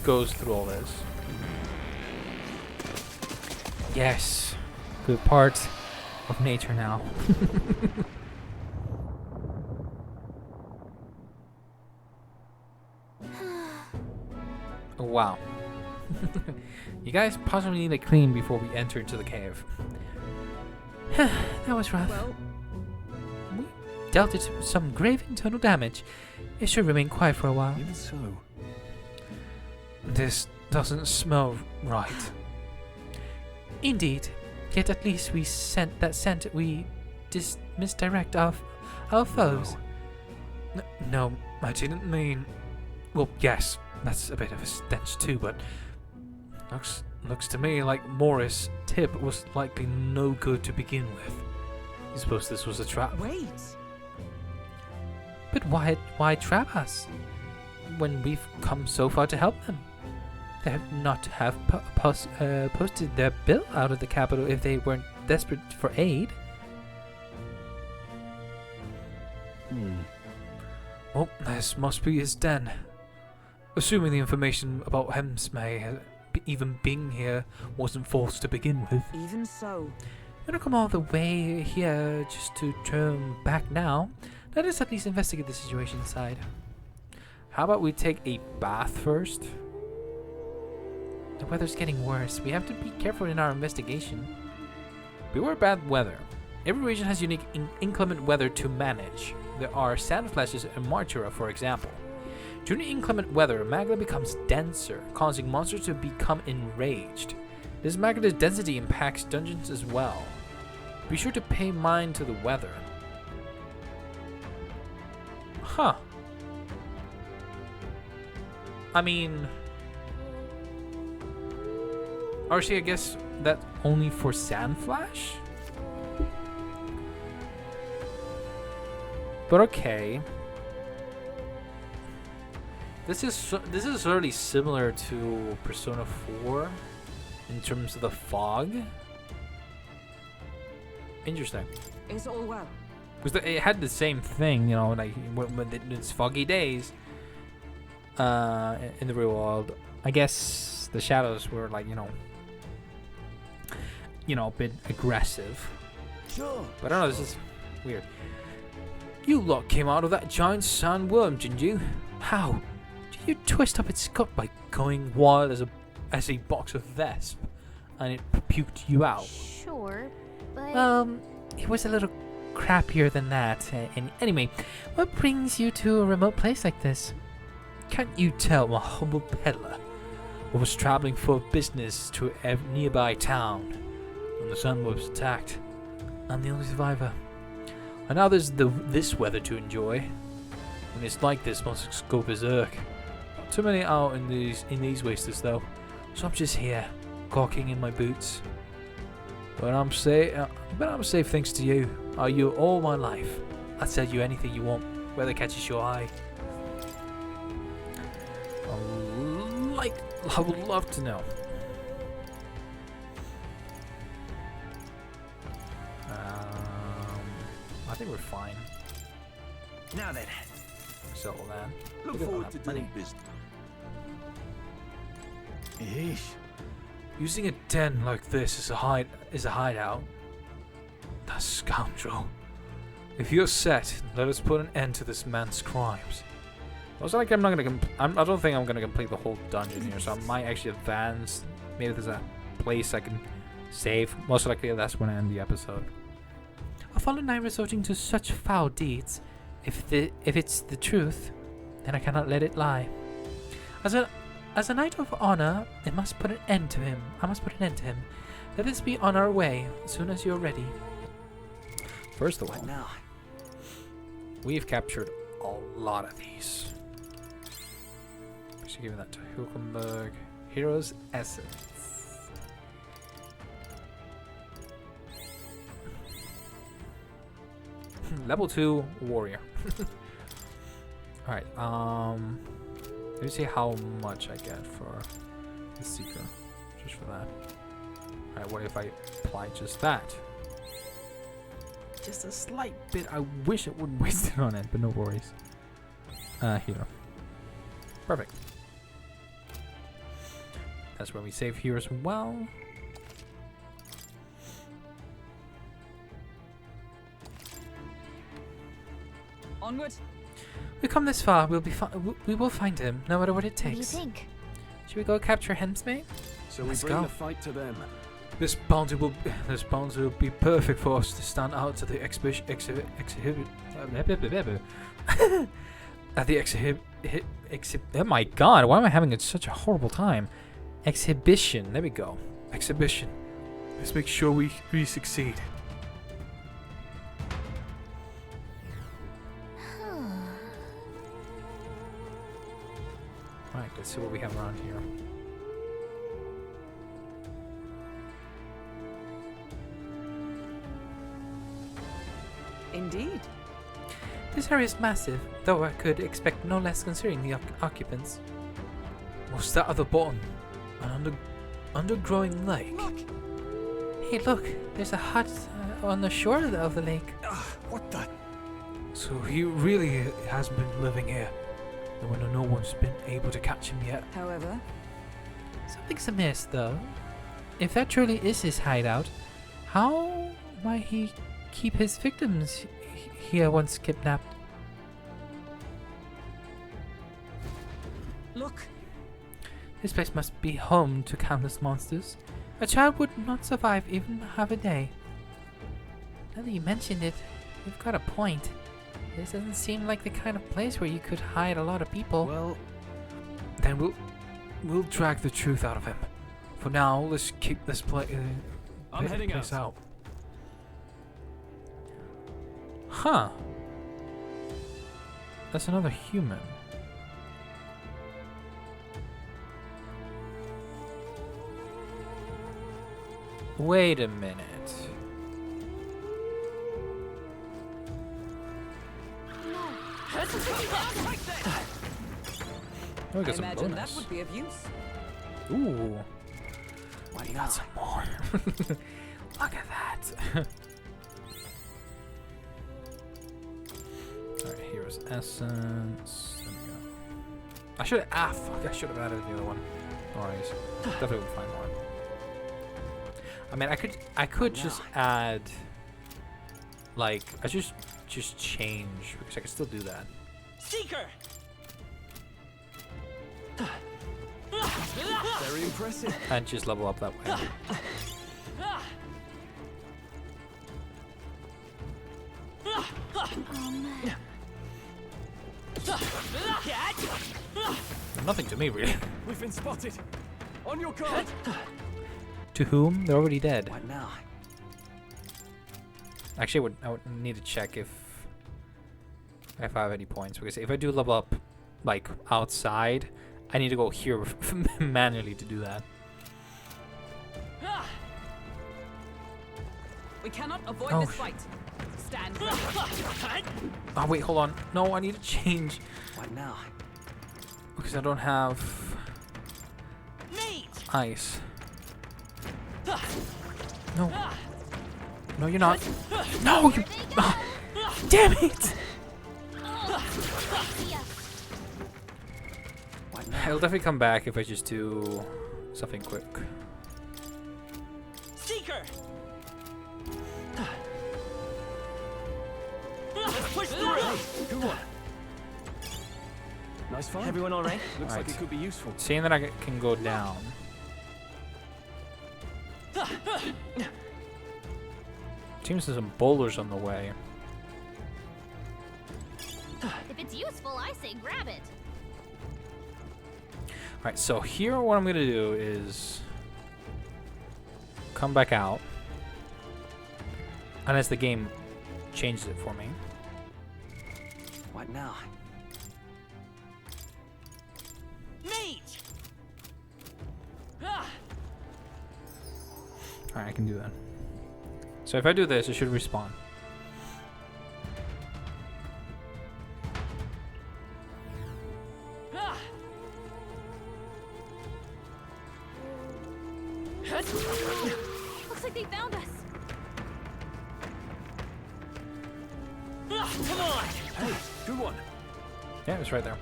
goes through all this. Yes. Good part of nature now. Oh, wow. You guys possibly need a clean before we enter into the cave. That was rough. Well, We dealt it some grave internal damage. It should remain quiet for a while. Even so. This doesn't smell right. Indeed. Yet at least we sent that scent. We misdirect our foes. No, I didn't mean... Well, yes, that's a bit of a stench too, but... Looks to me like Morris' tip was likely no good to begin with. You suppose this was a trap? wait. But why trap us? When we've come so far to help them. They have not have posted their bill out of the capital if they weren't desperate for aid. Well, this must be his den. Assuming the information about Heismay even being here wasn't false to begin with. Even so. We don't come all the way here just to turn back now. Let us at least investigate the situation inside. How about we take a bath first? The weather's getting worse. We have to be careful in our investigation. Beware bad weather. Every region has unique inclement weather to manage. There are sand flashes in Martura, for example. During inclement weather, magma becomes denser, causing monsters to become enraged. This magma's density impacts dungeons as well. Be sure to pay mind to the weather. Huh. I mean... RC, I guess that's only for Sandflash? But okay. This is really similar to Persona 4 in terms of the fog. Interesting. It's all well. Because it had the same thing, you know, like when it's foggy days. in the real world. I guess the shadows were like, a bit aggressive. Sure. But I don't know, this is weird. You lot came out of that giant sandworm, didn't you? How? Did you twist up its gut by going wild as a box of Vesp, and it puked you out? Sure, but... It was a little crappier than that. Anyway, what brings you to a remote place like this? Can't you tell I'm a humble peddler who was traveling for business to a nearby town when the sandworms attacked? I'm the only survivor. And now there's this weather to enjoy. When it's like this, monsters go berserk. Not too many out in these wasters though, so I'm just here, gawking in my boots. But I'm safe thanks to you. Are you all my life? I'll tell you anything you want, whether it catches your eye. I would love to know. I think we're fine. Now then, Settle that. look We don't forward have to money. doing business. Yeesh. Using a den like this is a hideout. That scoundrel. If you're set, let us put an end to this man's crimes. Also, like, I don't think I'm gonna complete the whole dungeon here, so I might actually advance. Maybe there's a place I can save. Most likely, that's when I end the episode. A fallen knight resorting to such foul deeds. If it's the truth, then I cannot let it lie. As a knight of honor, I must put an end to him. Let us be on our way as soon as you're ready. First of all, What now? we've captured a lot of these. We should give that to Hulkenberg. Hero's Essence. Level 2 Warrior. Alright, let me see how much I get for the Seeker. Just for that. Alright, what if I apply just that? Just a slight bit. I wish I wouldn't waste it on it, but no worries. Hero. Perfect. That's where we save here as well. Onward. We come this far, we will find him, no matter what it What do you takes. think? Should we go capture Heismay? So Let's we bring go. the fight to them. This bounty will be perfect for us to stand out to the exhibit. At the exhibit. Oh my god! Why am I having such a horrible time? Exhibition. There we go. Exhibition. Let's make sure we succeed. Right. Let's see what we have around here. Indeed. This area is massive, though I could expect no less considering the occupants. What's that at the bottom? An undergrowing lake. Hey look, there's a hut on the shore of the lake. What the? So he really has been living here. No one's been able to catch him yet. However, Something's amiss, though. If that truly is his hideout, how might he keep his victims here once kidnapped? look. This place must be home to countless monsters. A child would not survive even half a day. Now that you mentioned it, you've got a point. This doesn't seem like the kind of place where you could hide a lot of people. Well, Then we'll drag the truth out of him. For now, let's keep this place heading out. Huh. That's another human. Wait a minute. Oh, we I got some imagine that bonus. would be of use. Ooh. We got some more. Look at that. Alright, here's essence. There we go. I should have. Fuck! I should have added the other one. No worries. Definitely would find more. I mean, I could just add. Like, I just change because I can still do that. Seeker. Very impressive. And just level up that way. Nothing to me, really. We've been spotted. On your guard. To whom? They're already dead. What now? Actually, I would need to check if I have any points, because if I do level up like outside, I need to go here manually to do that. We cannot avoid Oh, this fight. Stand ready. Oh wait, hold on. No, I need to change What now? because I don't have ice. No. No, you're not. No, you. Ah, damn it! It'll definitely come back if I just do something quick. Seeker. Let's push through. Good one. Nice find. Everyone all right? Looks like Right. it could be useful. Seeing that I can go down. Seems there's some boulders on the way. If it's useful, I say grab it. Alright, so here what I'm gonna do is come back out. Unless the game changes it for me. What now? Mage. Alright, I can do that. So if I do this, it should respawn. Looks like they found us. Come on. Hey, good one. Yeah, it's right there.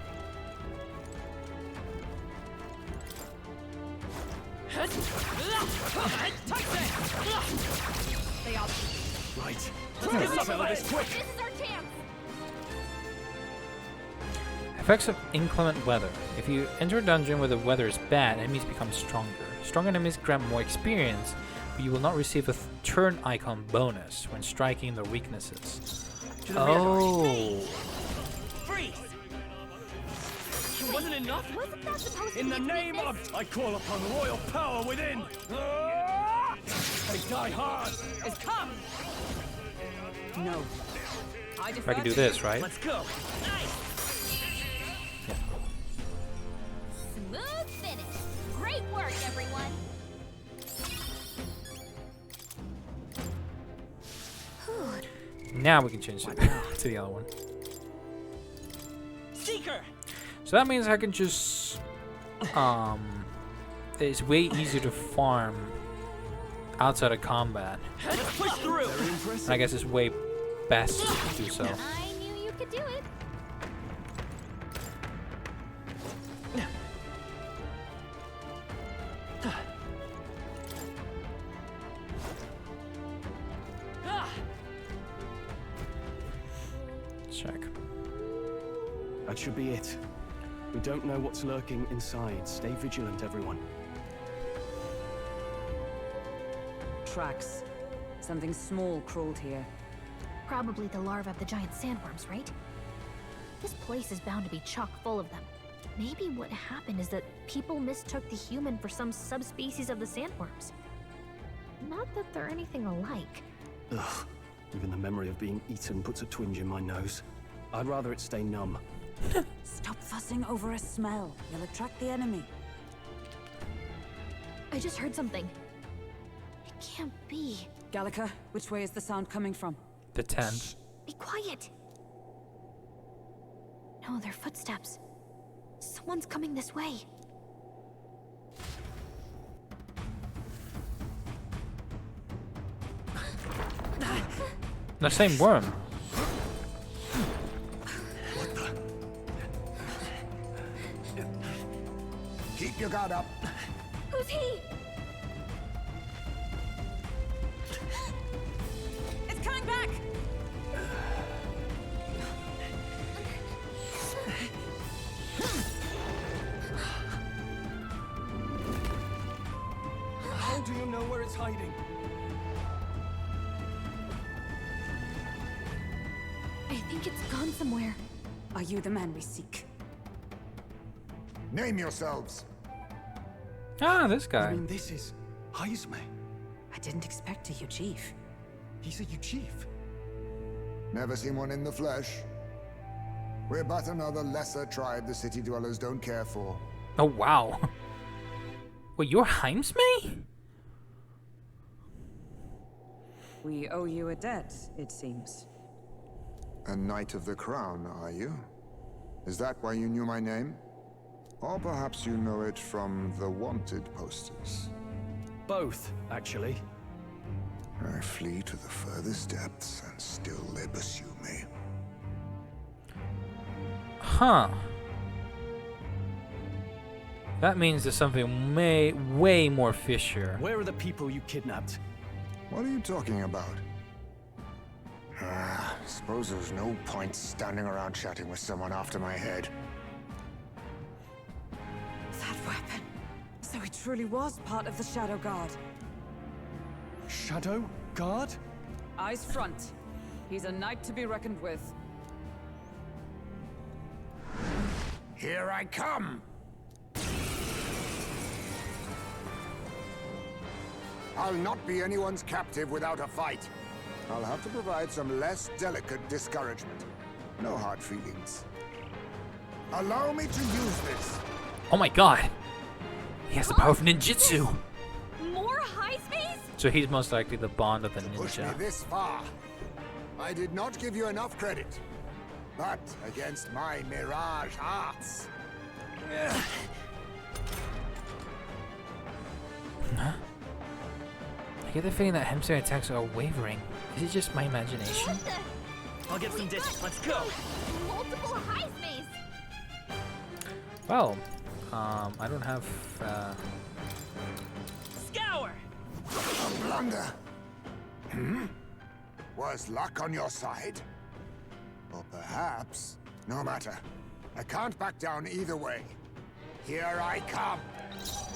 They are. Right. Let's Let's settle this quick. This is our chance. Effects of inclement weather. If you enter a dungeon where the weather is bad, enemies become stronger. Stronger enemies grant more experience, but you will not receive a turn icon bonus when striking their weaknesses. Oh. Freeze. It wasn't enough. Wasn't that supposed to In be the a name weakness? of, I call upon royal power within. They die hard. Is come. No. I If I can do this, right? Let's go. Smooth finish. Great work, everyone. Now we can change it to the other one. Seeker. So that means I can just it's way easier to farm outside of combat. Let's push through. Very impressive. And I guess it's way best to do so. I knew you could do it. Check. That should be it. We don't know what's lurking inside. Stay vigilant, everyone. Tracks. Something small crawled here. Probably the larvae of the giant sandworms, right? This place is bound to be chock full of them. Maybe what happened is that people mistook the human for some subspecies of the sandworms. Not that they're anything alike. Ugh. Even the memory of being eaten puts a twinge in my nose. I'd rather it stay numb. Stop fussing over a smell. You'll attract the enemy. I just heard something. It can't be. Gallica, which way is the sound coming from? The tent. Be quiet. No, they're footsteps. Someone's coming this way. The same worm. Keep your guard up. Who's he? It's coming back! How do you know where it's hiding? I think it's gone somewhere. Are you the man we seek? Name yourselves. Ah, this I guy. mean, this is Heismay. I didn't expect a Uchief. He's a Uchief. Never seen one in the flesh. We're but another lesser tribe the city dwellers don't care for. Oh, wow. Wait, you're Heismay? We owe you a debt, it seems. A Knight of the Crown, are you? Is that why you knew my name? Or perhaps you know it from the wanted posters. Both, actually. I flee to the furthest depths, and still they pursue me. Huh. That means there's something way more fishier. Where are the people you kidnapped? What are you talking about? Suppose there's no point standing around chatting with someone after my head. That weapon. So he truly was part of the Shadowguard. Shadowguard? Eyes front. He's a knight to be reckoned with. Here I come! I'll not be anyone's captive without a fight. I'll have to provide some less delicate discouragement. No hard feelings. Allow me to use this. Oh my god. He has the power of ninjutsu. More Heismays? So he's most likely the bond of the Push me ninja. this far. I did not give you enough credit. But against my mirage arts. Huh? I get the feeling that Heismay attacks are wavering. Is it just my imagination? What the? I'll get some dishes. Let's go. Multiple Heismays! Well, I don't have, Scour! A blunder. Was luck on your side? Or perhaps... No matter. I can't back down either way. Here I come.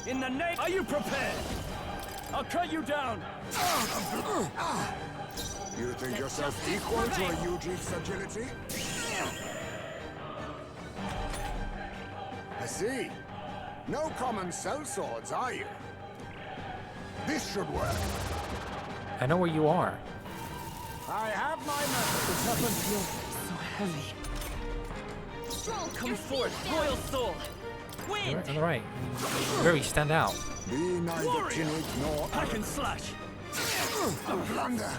In the name... Are you prepared? I'll cut you down. You think yourself equal to a Yuji's agility? I see. No common sellswords, are you? This should work. I know where you are. I have my methods. So heavy. Stroll, Come forth, royal soul. You're Wind! on the right. You very stand out. Be neither timid nor I can slash. a blunder.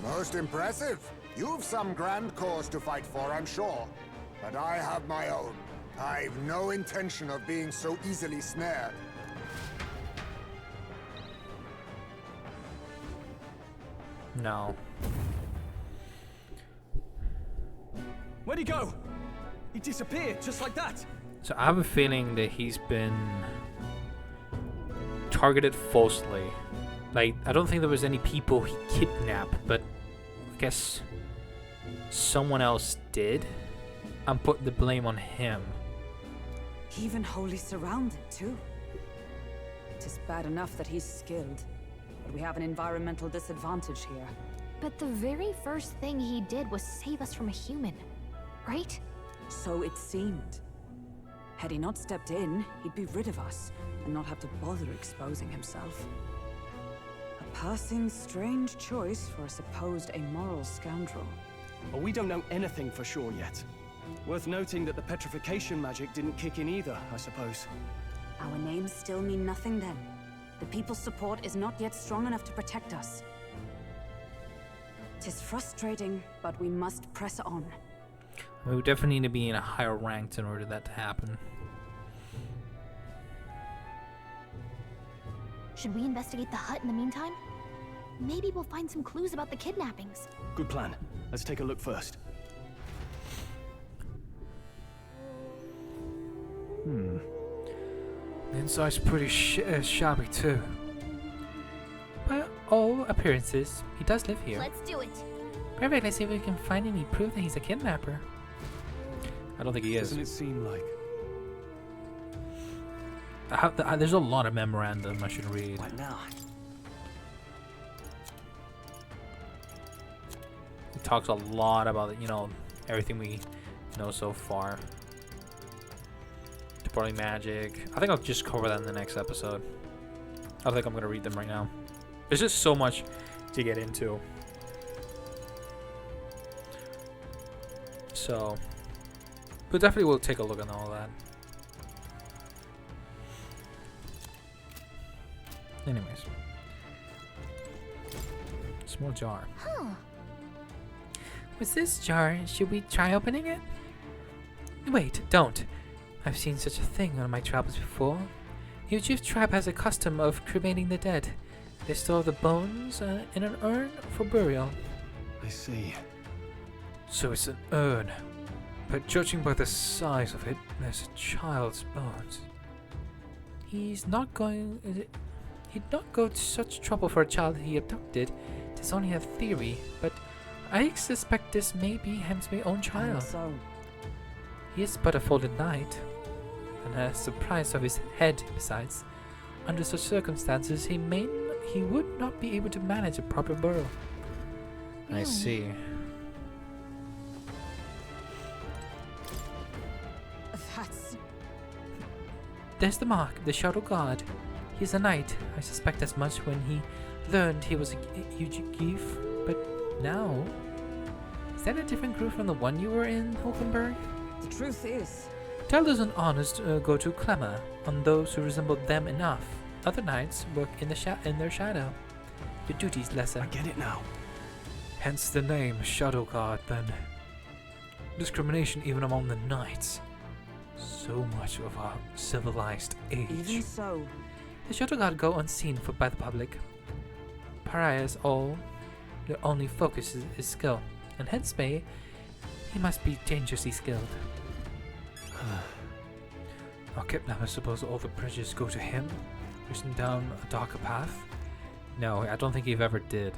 Most impressive. You've some grand cause to fight for, I'm sure. But I have my own. I've no intention of being so easily snared. No. Where'd he go? He disappeared, just like that. So I have a feeling that he's been targeted falsely. Like, I don't think there was any people he kidnapped, but I guess someone else did. I'm putting the blame on him. Even wholly surrounded, too. It is bad enough that he's skilled, but we have an environmental disadvantage here. But the very first thing he did was save us from a human, right? So it seemed. Had he not stepped in, he'd be rid of us, and not have to bother exposing himself. A passing strange choice for a supposed amoral scoundrel. Well, we don't know anything for sure yet. Worth noting that the petrification magic didn't kick in either, I suppose. Our names still mean nothing then. The people's support is not yet strong enough to protect us. 'Tis frustrating, but we must press on. We would definitely need to be in a higher rank in order for that to happen. Should we investigate the hut in the meantime? Maybe we'll find some clues about the kidnappings. Good plan. Let's take a look first. The inside's pretty shabby too. By all appearances, he does live here. Let's do it. Perfect, let's see if we can find any proof that he's a kidnapper. I don't think he is. Doesn't it seem like? There's a lot of memorandum I should read. What now? It talks a lot about, you know, everything we know so far. Deporting magic. I think I'll just cover that in the next episode. I don't think I'm going to read them right now. There's just so much to get into. So, but definitely we'll take a look at all that. Anyways. Small jar. Huh. What's this jar? Should we try opening it? Wait, don't. I've seen such a thing on my travels before. The Ujif tribe has a custom of cremating the dead. They store the bones in an urn for burial. I see. So it's an urn. But judging by the size of it, there's a child's bones. He'd not go to such trouble for a child he abducted. It is only a theory, but I suspect this may be Heismay's own child. And so, He is but a fallen knight, and has the price of his head besides. Under such circumstances, he would not be able to manage a proper burial. I see. that's... There's the mark, the Shadowguard. He is a knight. I suspect as much when he learned he was a Ujif, but now... Is that a different group from the one you were in, Hulkenberg? The truth is, Tellers and honest go to clamor on those who resemble them enough. Other knights work in their shadow. Your duty's lesser. I get it now. Hence the name Shadowguard then. Discrimination even among the knights. So much of our civilized age. even so, The Shadowguard go unseen by the public. Pariahs all, their only focus is skill, and Heismay, he must be dangerously skilled. Our kidnapper suppose all the bridges go to him, pushing down a darker path? No, I don't think he ever did.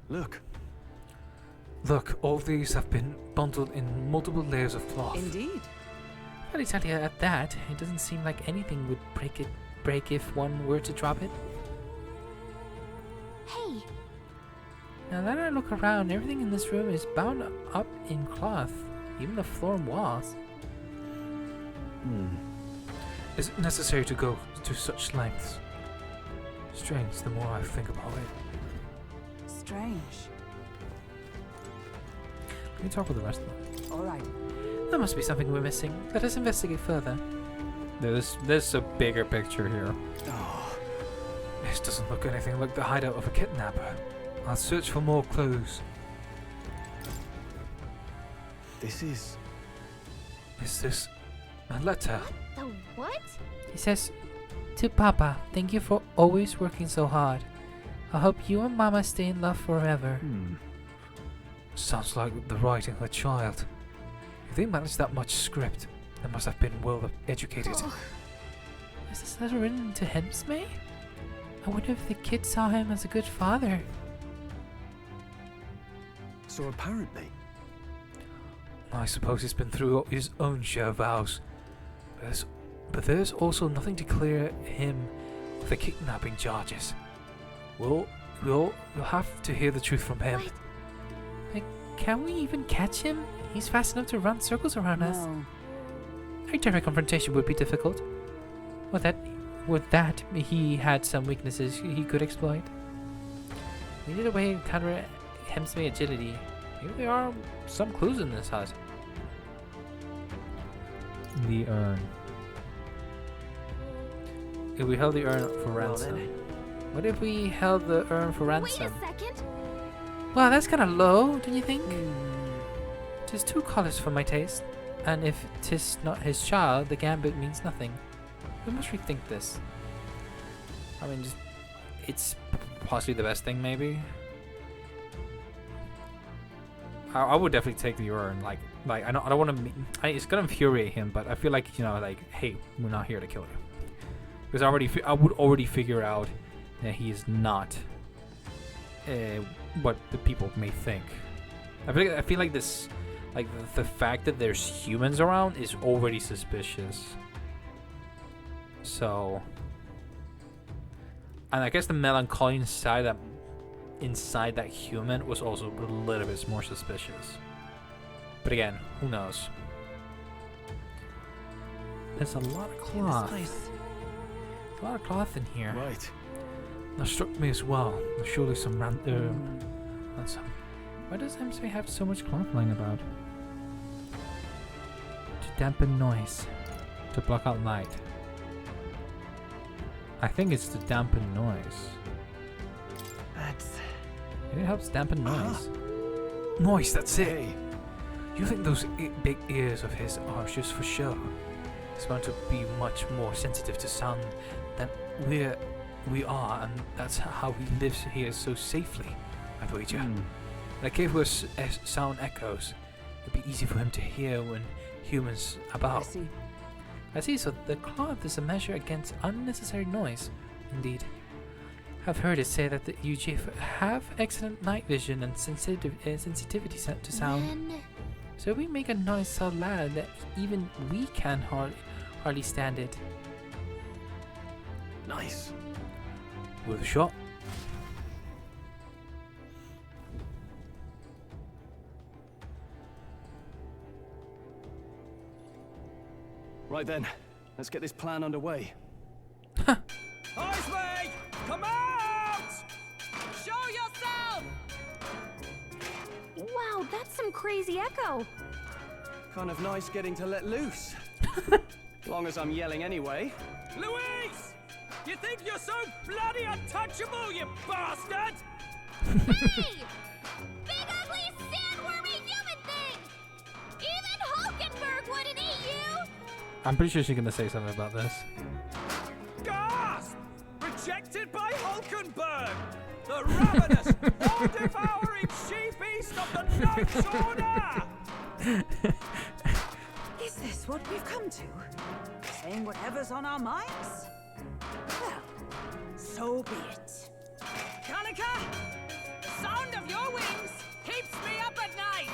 Look. Look, all these have been bundled in multiple layers of cloth. indeed. Well, I tell you at that, it doesn't seem like anything would break if one were to drop it. Hey, Now that I look around, everything in this room is bound up in cloth, even the floor and walls. Is it necessary to go to such lengths? Strange the more I think about it. Strange. Can we talk with the rest of them? All right. There must be something we're missing. Let us investigate further. There's a bigger picture here. Oh, this doesn't look anything like the hideout of a kidnapper. I'll search for more clues. This is... Is this a letter? the what? He says, "To Papa, thank you for always working so hard. I hope you and Mama stay in love forever." Sounds like the writing of a child. If they managed that much script, they must have been well educated. Oh, Is this letter written to Heismay? I wonder if the kid saw him as a good father. So apparently... I suppose he's been through his own share of vows. But there's also nothing to clear him of the kidnapping charges. We'll have to hear the truth from him. what? Can we even catch him? He's fast enough to run circles around us. No. A direct confrontation would be difficult. With that, he had some weaknesses he could exploit. We need a way to counter Heismay's agility. Maybe there are some clues in this hut. The urn. If we held the urn for ransom. What if we held the urn for Wait ransom? a second. Well, that's kind of low, don't you think? Hmm. 'Tis too callous for my taste. And if 'tis not his child, the gambit means nothing. We must rethink this. I mean, it's possibly the best thing, maybe. I would definitely take the urn, like, Like, I don't want to. It's gonna infuriate him, but I feel like, you know, like, hey, we're not here to kill you. Because I would already figure out that he is not what the people may think. I feel like this, like the fact that there's humans around is already suspicious. So, and I guess the melancholy inside that human was also a little bit more suspicious. But again, who knows? There's a lot of cloth. A lot of cloth in here. Right. That struck me as well. There's surely some ransom. Why does Heismay have so much cloth lying about? To dampen noise. To block out light. I think it's to dampen noise. It helps dampen noise. Noise, that's it! Hey. You think those big ears of his are just for show? He's going to be much more sensitive to sound than we are, and that's how he lives here so safely, I'd wager. The cave where sound echoes, it'd be easy for him to hear when humans about. I see, so the cloth is a measure against unnecessary noise. Indeed. I've heard it say that the UG have excellent night vision and sensitivity to sound. So we make a noise so loud that even we can hardly stand it. Nice. Worth a shot. Right then, let's get this plan underway. Heismay! Come out! Show yourself! Wow, that's some crazy echo. Kind of nice getting to let loose. Long as I'm yelling anyway. Louise! You think you're so bloody untouchable, you bastard? Hey! Big ugly sandwormy human thing! Even Hulkenberg wouldn't eat you! I'm pretty sure she's gonna say something about this. Gasp! Rejected by Hulkenberg! The ravenous, all-devouring she-beast of the Knight's Order! Is this what we've come to? Saying whatever's on our minds? Well, so be it. Kanika! The sound of your wings keeps me up at night!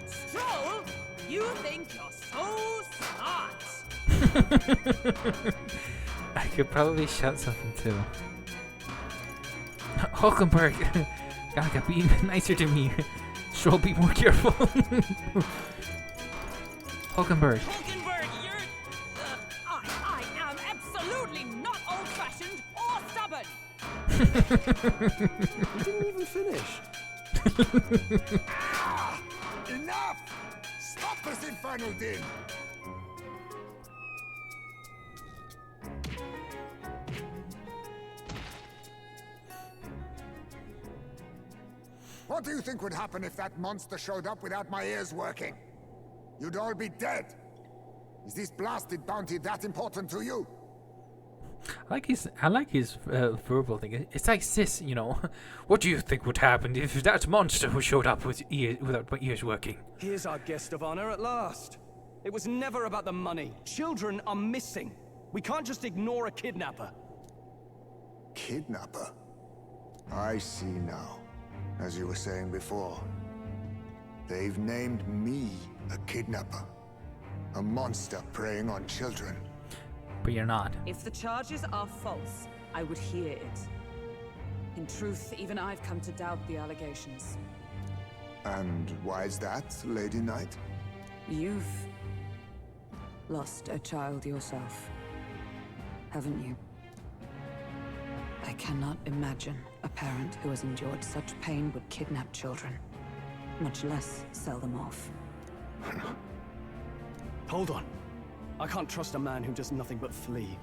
Stroll, you think you're so smart! I could probably shout something too. Hulkenberg, Gaga, be nicer to me. Stroll, be more careful. Hulkenberg. Hulkenberg, you're... I am absolutely not old-fashioned or stubborn! You didn't even finish. Enough! Stop this infernal din! What do you think would happen if that monster showed up without my ears working? You'd all be dead. Is this blasted bounty that important to you? I like his verbal thing. It's like this, you know. What do you think would happen if that monster who showed up with without my ears working? Here's our guest of honor at last. It was never about the money. Children are missing. We can't just ignore a kidnapper. Kidnapper? I see now. As you were saying before, they've named me a kidnapper. A monster preying on children. But you're not. If the charges are false, I would hear it. In truth, even I've come to doubt the allegations. And why is that, Lady Knight? You've lost a child yourself, haven't you? I cannot imagine a parent who has endured such pain would kidnap children, much less sell them off. Hold on. I can't trust a man who does nothing but flee.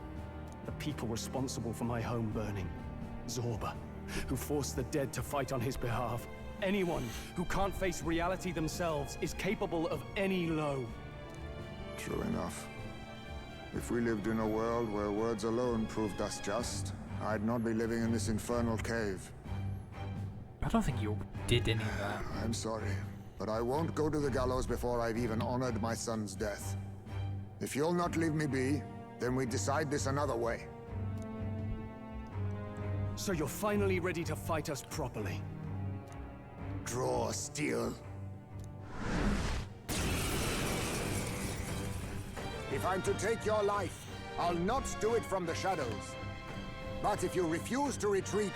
The people responsible for my home burning. Zorba, who forced the dead to fight on his behalf. Anyone who can't face reality themselves is capable of any low. True enough. If we lived in a world where words alone proved us just, I'd not be living in this infernal cave. I don't think you did any of that. I'm sorry. but I won't go to the gallows before I've even honored my son's death. If you'll not leave me be, then we decide this another way. So you're finally ready to fight us properly? Draw steel. If I'm to take your life, I'll not do it from the shadows. But if you refuse to retreat,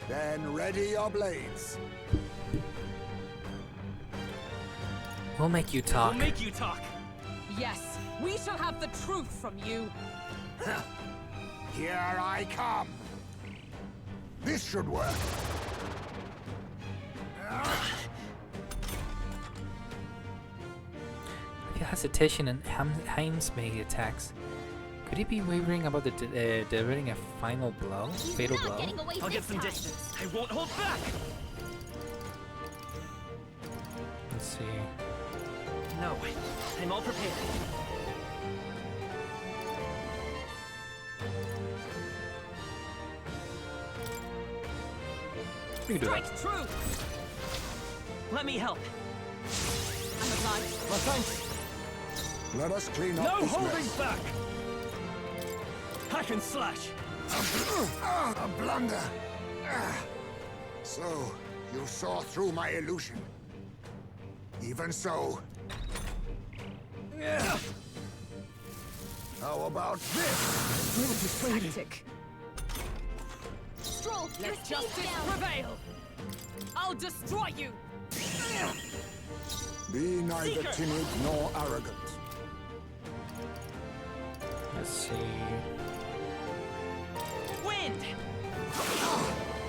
then ready your blades. We'll make you talk. We'll make you talk. Yes, we shall have the truth from you. Here I come. This should work. I feel hesitation in Heismay attacks. Could he be wavering about delivering a final blow? Fatal blow? I'll get some distance. I won't hold back. Let's see. No, I'm all prepared. We can do that. Strike true. Let me help. I'm obliged. Well, thanks. Let us clean up No this holding mess. back! Hack and slash! A blunder. So, you saw through my illusion. Even so. How about this? Tactic. Stroll, your Let speed's justice down. prevail. I'll destroy you. Be neither Seeker. timid nor arrogant. Let's see. Wind.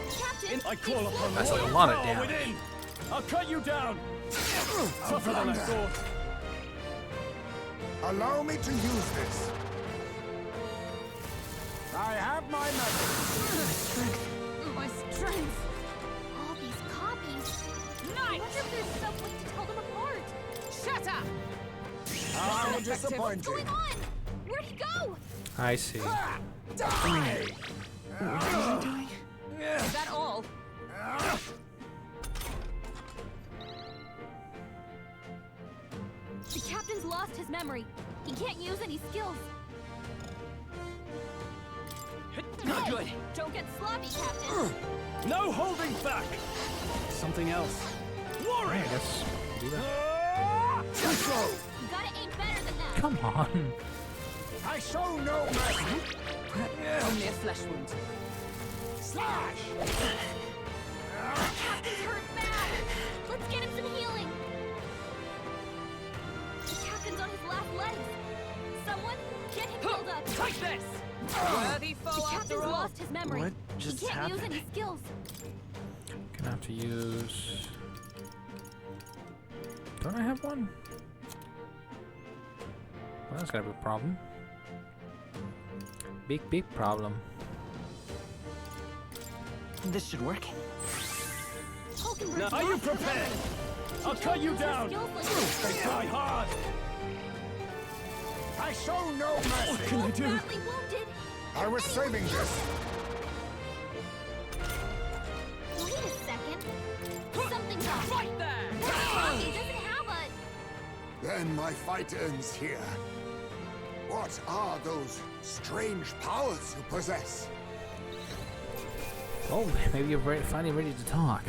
Captain, I call upon That's royal a lot of power damage. within. I'll cut you down! Tougher than I thought. Allow me to use this. I have my method. My strength. all these copies. I Night. wonder if there's some way to tell them apart. Shut up. How Effective. What's disappointing. going on? Where'd he go? I see. Die! Is that all? The captain's lost his memory. He can't use any skills. Not good. Don't get sloppy, Captain. No holding back! Something else. I Warrior! guess do that. Too slow! You gotta aim better than that. Come on. I show no mercy! Only a flesh wound. Slash! Captain's hurt bad. Let's get him some healing. The captain's on his last legs. Someone get him healed up. Take this. Worthy The foe after captain's all. lost his memory. What He just can't use happened? any skills. Gonna have to use. Don't I have one? Well, that's gonna be a problem. Big problem. This should work. Hulkenberg's Now, are you lost his prepared? memory. He I'll can't cut you use his down! skills like They die hard! I show no mercy! Can I do? badly wounded. I was saving this. Wait a second. Something's up. Right there. He doesn't have a... Then my fight ends here. What are those strange powers you possess? Oh, maybe you're finally ready to talk.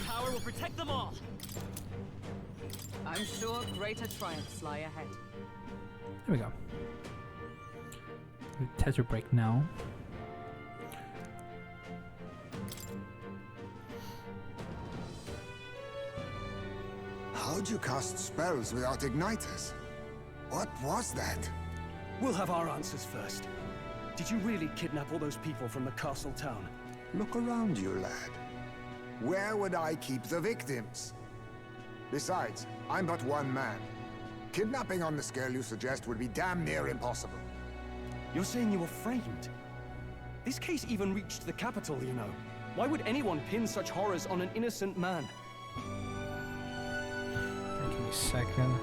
Power will protect them all. I'm sure greater triumphs lie ahead. There we go. Tether break now. How'd you cast spells without igniters? What was that? We'll have our answers first. Did you really kidnap all those people from the castle town? Look around you, lad. Where would I keep the victims? Besides, I'm but one man. Kidnapping on the scale you suggest would be damn near impossible. You're saying you were framed? This case even reached the capital, you know. Why would anyone pin such horrors on an innocent man? Give me a second.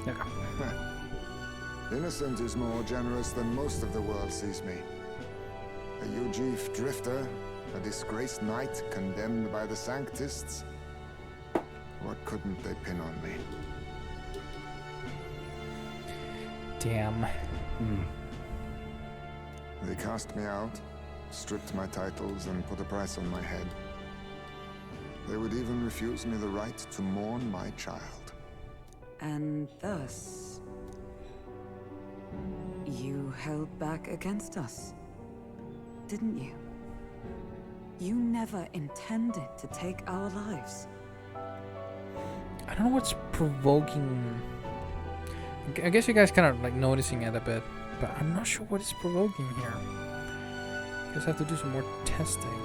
There we go. Innocent is more generous than most of the world sees me. A Ujif drifter, a disgraced knight condemned by the Sanctists. What couldn't they pin on me? Damn. They cast me out, stripped my titles, and put a price on my head. They would even refuse me the right to mourn my child. And thus, you held back against us, didn't you? You never intended to take our lives. I don't know what's provoking. I guess you guys kind of like noticing it a bit, but I'm not sure what is provoking here. I guess I have to do some more testing.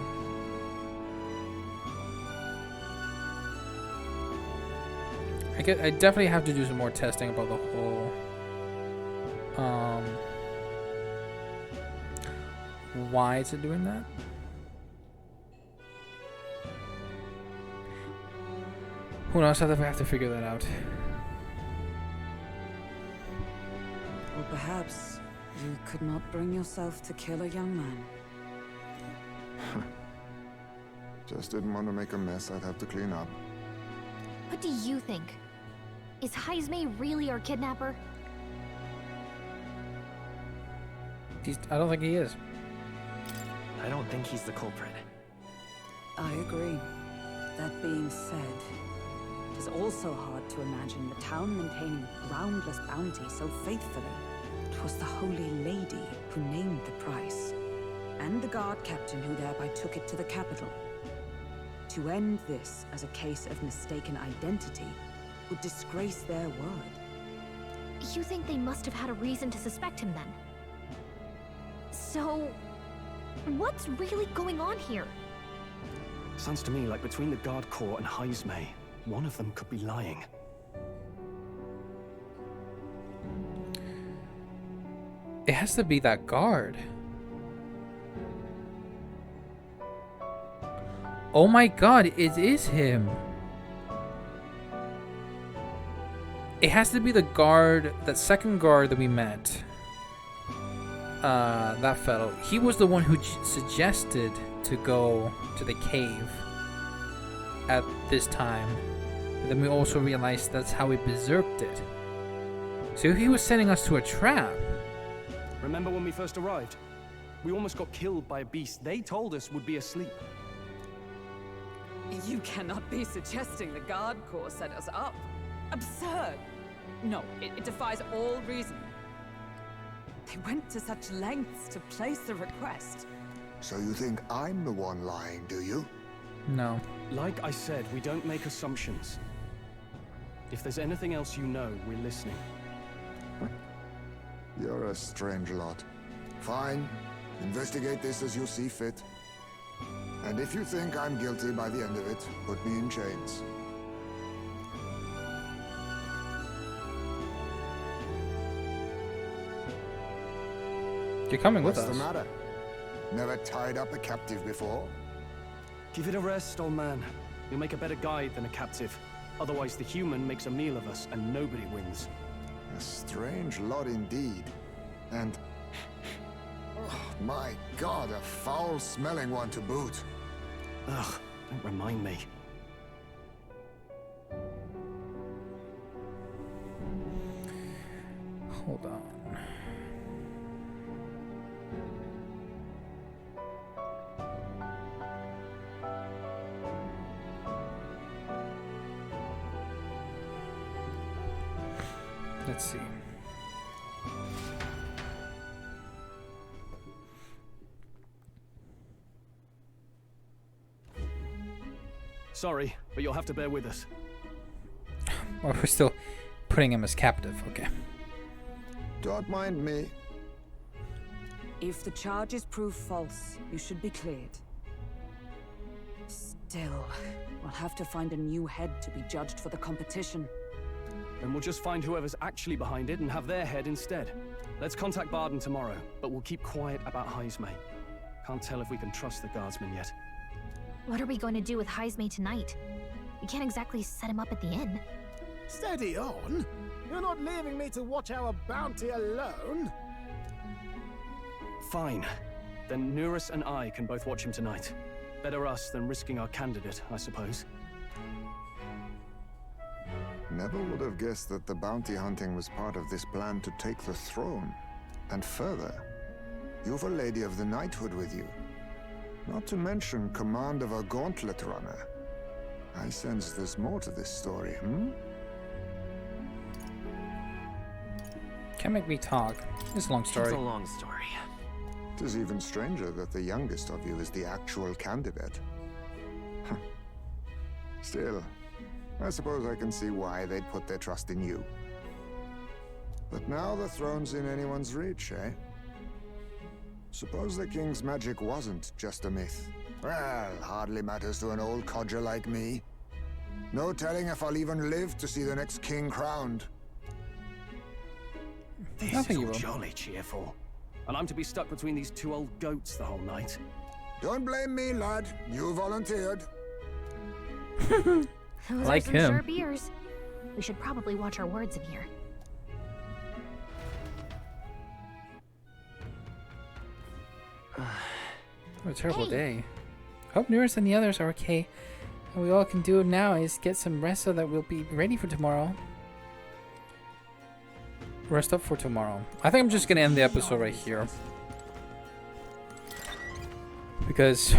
I definitely have to do some more testing about the whole why is it doing that? Who knows? I definitely have to figure that out. Or perhaps you could not bring yourself to kill a young man. Just didn't want to make a mess I'd have to clean up. What do you think? Is Heismay really our kidnapper? I don't think he is. I don't think he's the culprit. I agree. That being said, it is also hard to imagine the town maintaining a groundless bounty so faithfully. It was the Holy Lady who named the price, and the guard captain who thereby took it to the capital. To end this as a case of mistaken identity would disgrace their word. You think they must have had a reason to suspect him then? So, what's really going on here? Sounds to me like between the Guard Corps and Heismay, one of them could be lying. It has to be that guard. Oh my god, it is him. It has to be the guard, that second guard that we met. That fellow. He was the one who suggested to go to the cave at this time. But then we also realized that's how we berserked it. So he was sending us to a trap. Remember when we first arrived? We almost got killed by a beast they told us would be asleep. You cannot be suggesting the Guard Corps set us up. Absurd! No, it defies all reason. They went to such lengths to place the request. So you think I'm the one lying, do you? No. Like I said, we don't make assumptions. If there's anything else you know, we're listening. You're a strange lot. Fine. Investigate this as you see fit. And if you think I'm guilty by the end of it, put me in chains. You're coming with us. What's the matter? Never tied up a captive before? Give it a rest, old man. You'll make a better guide than a captive. Otherwise, the human makes a meal of us, and nobody wins. A strange lot indeed. And... oh, my god, a foul-smelling one to boot. Ugh, don't remind me. Hold on. Let's see. Sorry, but you'll have to bear with us. Well, we're still putting him as captive, okay. Don't mind me. If the charges prove false, you should be cleared. Still, we'll have to find a new head to be judged for the competition. Then we'll just find whoever's actually behind it and have their head instead. Let's contact Barden tomorrow, but we'll keep quiet about Heismay. Can't tell if we can trust the guardsman yet. What are we going to do with Heismay tonight? We can't exactly set him up at the inn. Steady on. You're not leaving me to watch our bounty alone. Fine. Then Nurus and I can both watch him tonight. Better us than risking our candidate, I suppose. Never would have guessed that the bounty hunting was part of this plan to take the throne. And further, you've a Lady of the Knighthood with you. Not to mention command of a gauntlet runner. I sense there's more to this story, Can't make me talk. It's a long story. It's a long story. It is even stranger that the youngest of you is the actual candidate. Still, I suppose I can see why they'd put their trust in you. But now the throne's in anyone's reach, eh? Suppose the king's magic wasn't just a myth. Well, hardly matters to an old codger like me. No telling if I'll even live to see the next king crowned. This is all jolly cheerful. And I'm to be stuck between these two old goats the whole night. Don't blame me, lad. You volunteered. Those Like are some him. sharp ears. We should probably watch our words in here. What a terrible Hey. day. Hope Nurse and the others are okay. All we all can do now is get some rest so that we'll be ready for tomorrow. Rest up for tomorrow. I think I'm just gonna end the episode right here. Because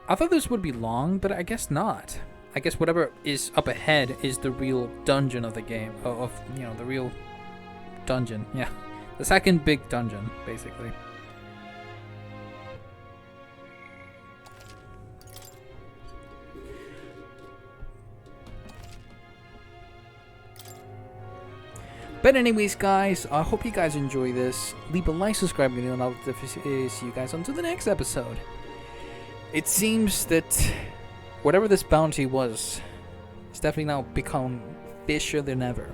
I thought this would be long, but I guess not. I guess whatever is up ahead is the real dungeon of the game. Of you know, the real dungeon. Yeah. The second big dungeon, basically. But anyways, guys, I hope you guys enjoy this. Leave a like, subscribe, and I'll see you guys on to the next episode. It seems that whatever this bounty was, it's definitely now become fishier than ever.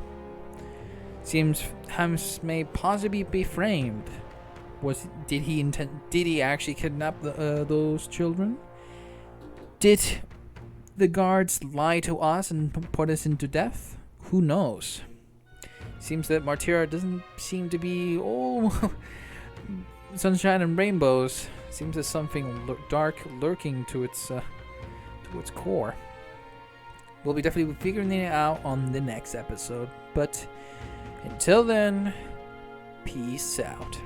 Seems Heismay possibly be framed. Did he actually kidnap those children? Did the guards lie to us and put us into death? Who knows? Seems that Martyra doesn't seem to be all sunshine and rainbows. Seems there's something dark lurking to its core. We'll be definitely figuring it out on the next episode. But until then, peace out.